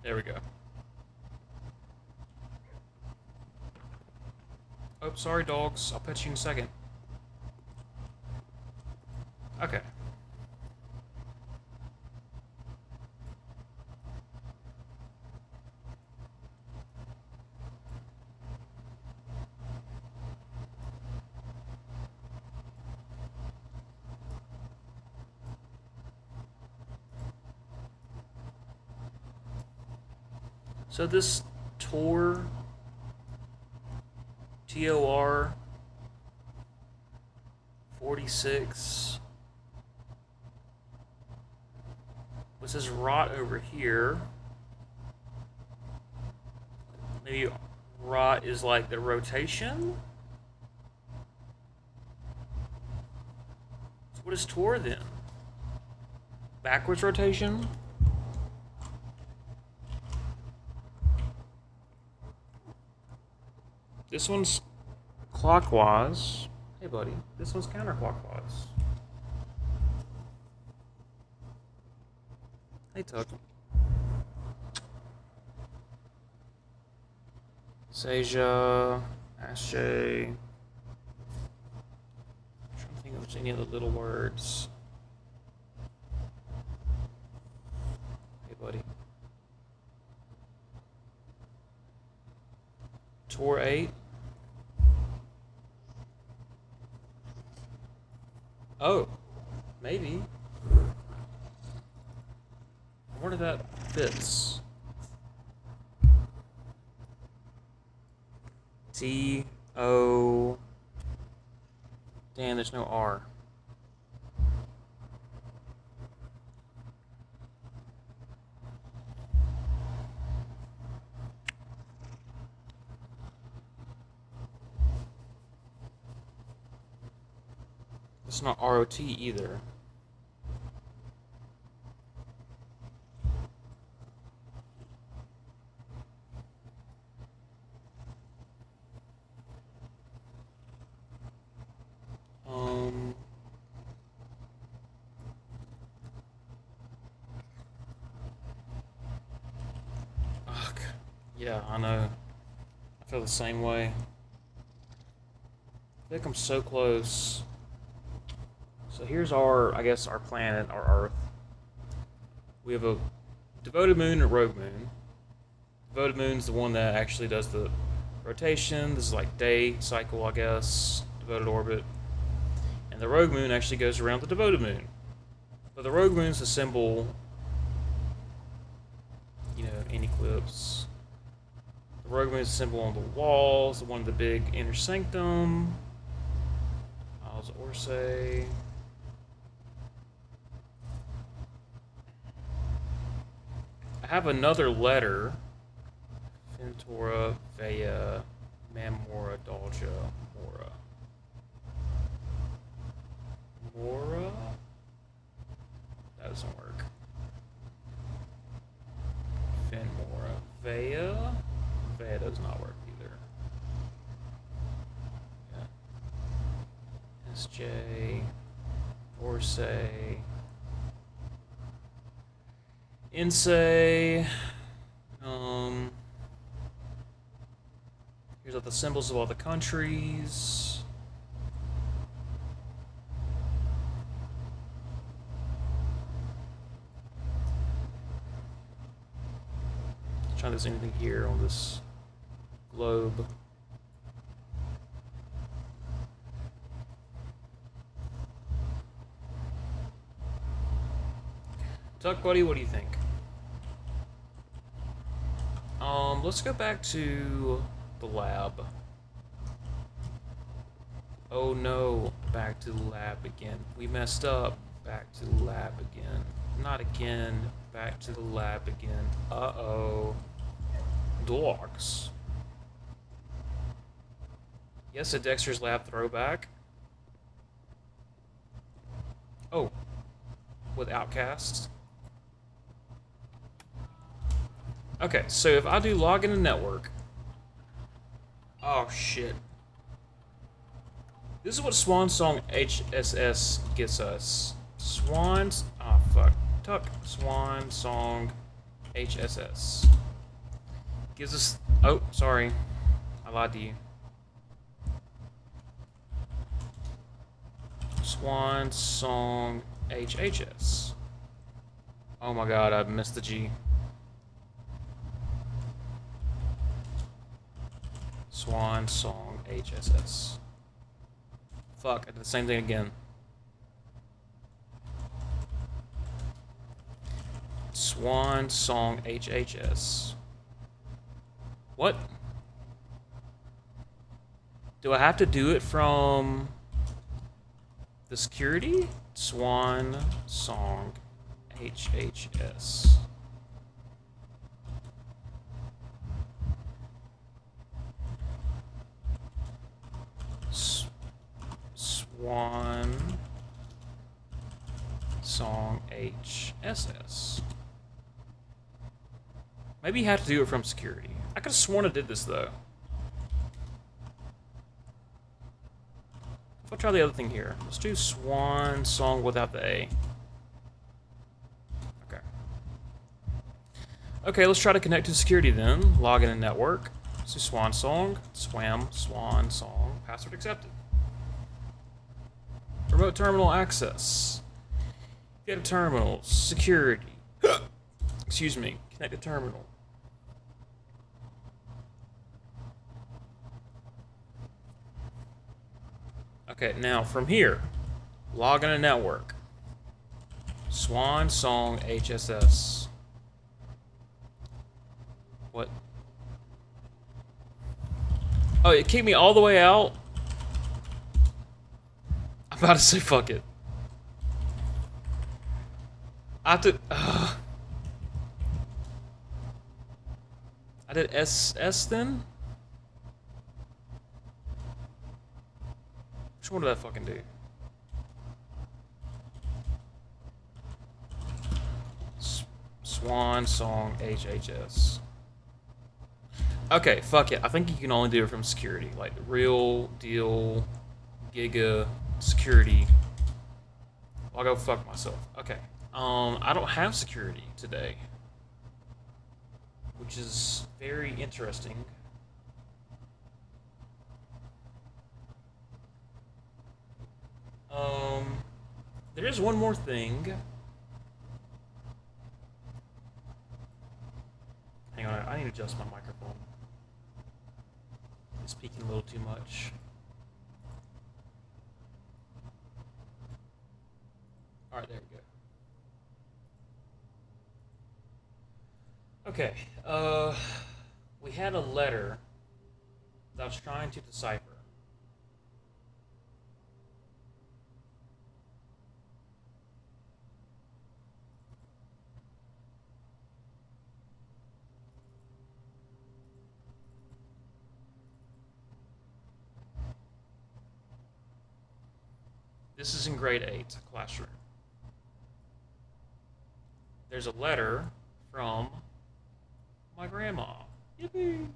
There we go. Oh, sorry, dogs. I'll pet you in a second. Okay. So this Tor, TOR 46, which says rot over here. Maybe rot is like the rotation? So what is Tor then? Backwards rotation? This one's clockwise. Hey, buddy. This one's counterclockwise. Hey, Tuck. Seja, Ashe. I'm trying to think of any other little words. Hey, buddy. Tor 8. Oh, maybe. I wonder if that fits. T-O... Damn, there's no R. It's not ROT either. Ugh, yeah, I know. I feel the same way. I think I'm so close. So here's our, I guess, our planet, our Earth. We have a devoted moon and a rogue moon. Devoted moon's the one that actually does the rotation. This is like day cycle, I guess. Devoted orbit. And the rogue moon actually goes around the devoted moon. But the rogue moon's a symbol, you know, in eclipse. The rogue moon's a symbol on the walls, the one of the big inner sanctum. Isles Orsay. I have another letter. Ventura, Vea, Mamora, Dolja, Mora. Mora? That doesn't work. Finmora. Vea? Vea does not work either. Yeah. SJ. Orsay. Insay. Here's all the symbols of all the countries. Trying to there's anything here on this globe. Tuck buddy, what do you think? Let's go back to the lab. Oh no, back to the lab again. We messed up. Back to the lab again. Not again. Back to the lab again. Uh-oh. Dogs. Yes, a Dexter's Lab throwback. Oh. With Outcasts. Okay, so if I do log in a network. Oh shit. This is what Swan Song HSS gets us. Swans. Oh fuck. Tuck. Swan Song HSS. Gives us. Oh, sorry. I lied to you. Swan Song HHS. Oh my god, I missed the G. Swan Song HSS. Fuck, I did the same thing again. Swan Song HHS. What? Do I have to do it from the security? Swan Song HHS. Swan Song HSS. Maybe you have to do it from security. I could have sworn I did this though. I'll try the other thing here. Let's do Swan Song without the A. Okay. Okay, let's try to connect to security then. Log in a network. Let's do Swan Song. Swam, Swan Song. Password accepted. Remote terminal access. Get a terminal. Security. Excuse me. Connect a terminal. Okay, now from here, log in a network. Swan Song HSS. What? Oh, it kicked me all the way out? I'm about to say fuck it. I have to... I did SS then? Which one did I fucking do? Swan Song HHS. Okay, fuck it. I think you can only do it from security. Like, real deal, giga, security. I'll go fuck myself. Okay. I don't have security today. Which is very interesting. There is one more thing. Hang on, I need to adjust my microphone. I'm speaking a little too much. Alright, there we go. Okay, we had a letter that I was trying to decipher. This is in grade 8 classroom. There's a letter from my grandma. Yippee!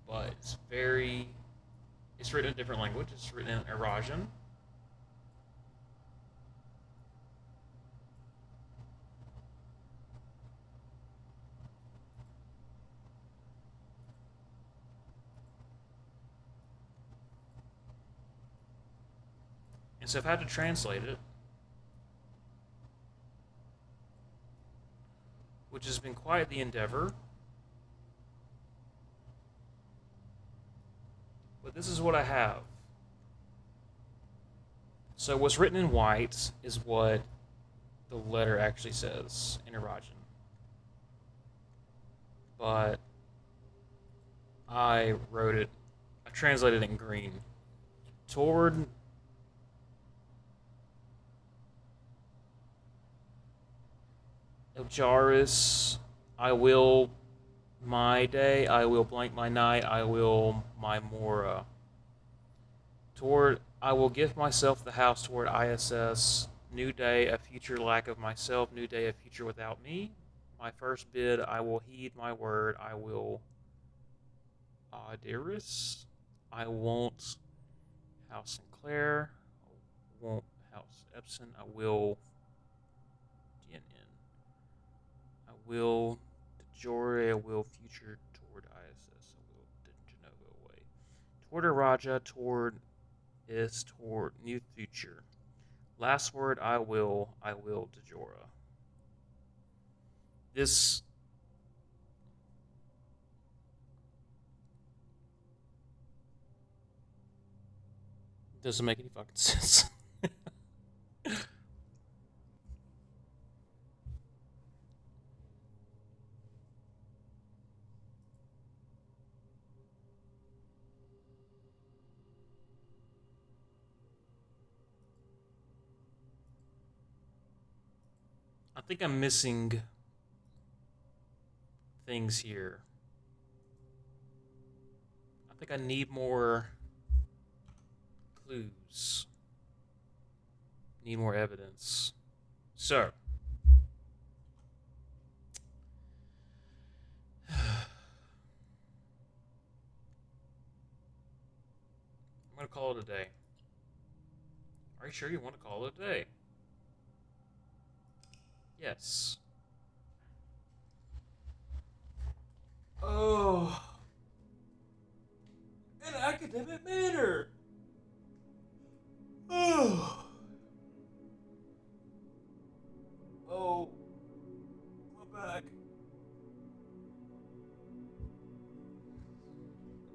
But it's it's written in a different language. It's written in Eurasian. And so I've had to translate it, which has been quite the endeavor. But this is what I have. So what's written in white is what the letter actually says in Irajan. But I translated it in green. Toward Eljaris, I will my day, I will blank my night, I will my Mora. Toward I will give myself the house toward ISS. New day, a future lack of myself. New day, a future without me. My first bid, I will heed my word. I will Audiris. I won't House Sinclair. I won't House Epson. I will DNN. I will DeJore. I will future toward ISS. I will Genova away. Toward a Raja. Toward is toward new future. Last word, I will DeJora. This doesn't make any fucking sense. I think I'm missing things here. I think I need more clues. Need more evidence. So, I'm gonna call it a day. Are you sure you want to call it a day? Yes. Oh, an academic manner. Oh. Oh, my back.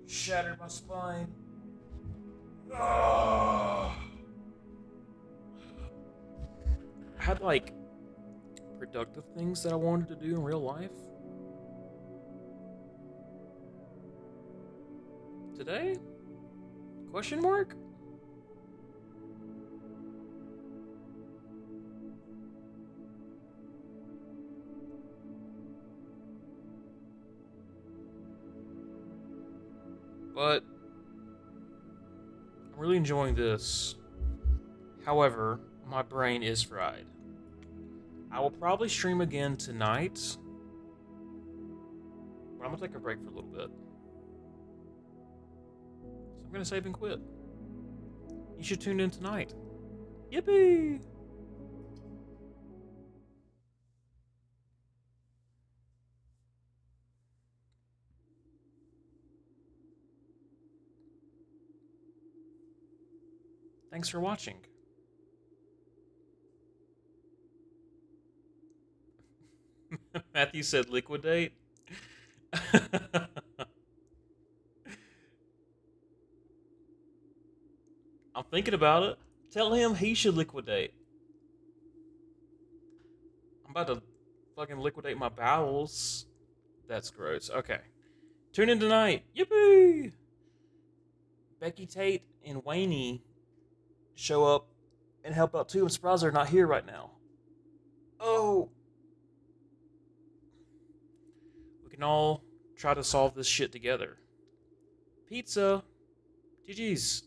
Shattered my spine. Oh. I had like productive things that I wanted to do in real life. Today? Question mark? But I'm really enjoying this. However, my brain is fried. I will probably stream again tonight, but I'm gonna take a break for a little bit. So I'm gonna save and quit. You should tune in tonight. Yippee! Thanks for watching. Matthew said liquidate. I'm thinking about it. Tell him he should liquidate. I'm about to fucking liquidate my bowels. That's gross. Okay. Tune in tonight. Yippee! Becky Tate and Wayne show up and help out too. I'm surprised they're not here right now. Oh. We can all try to solve this shit together. Pizza. GG's.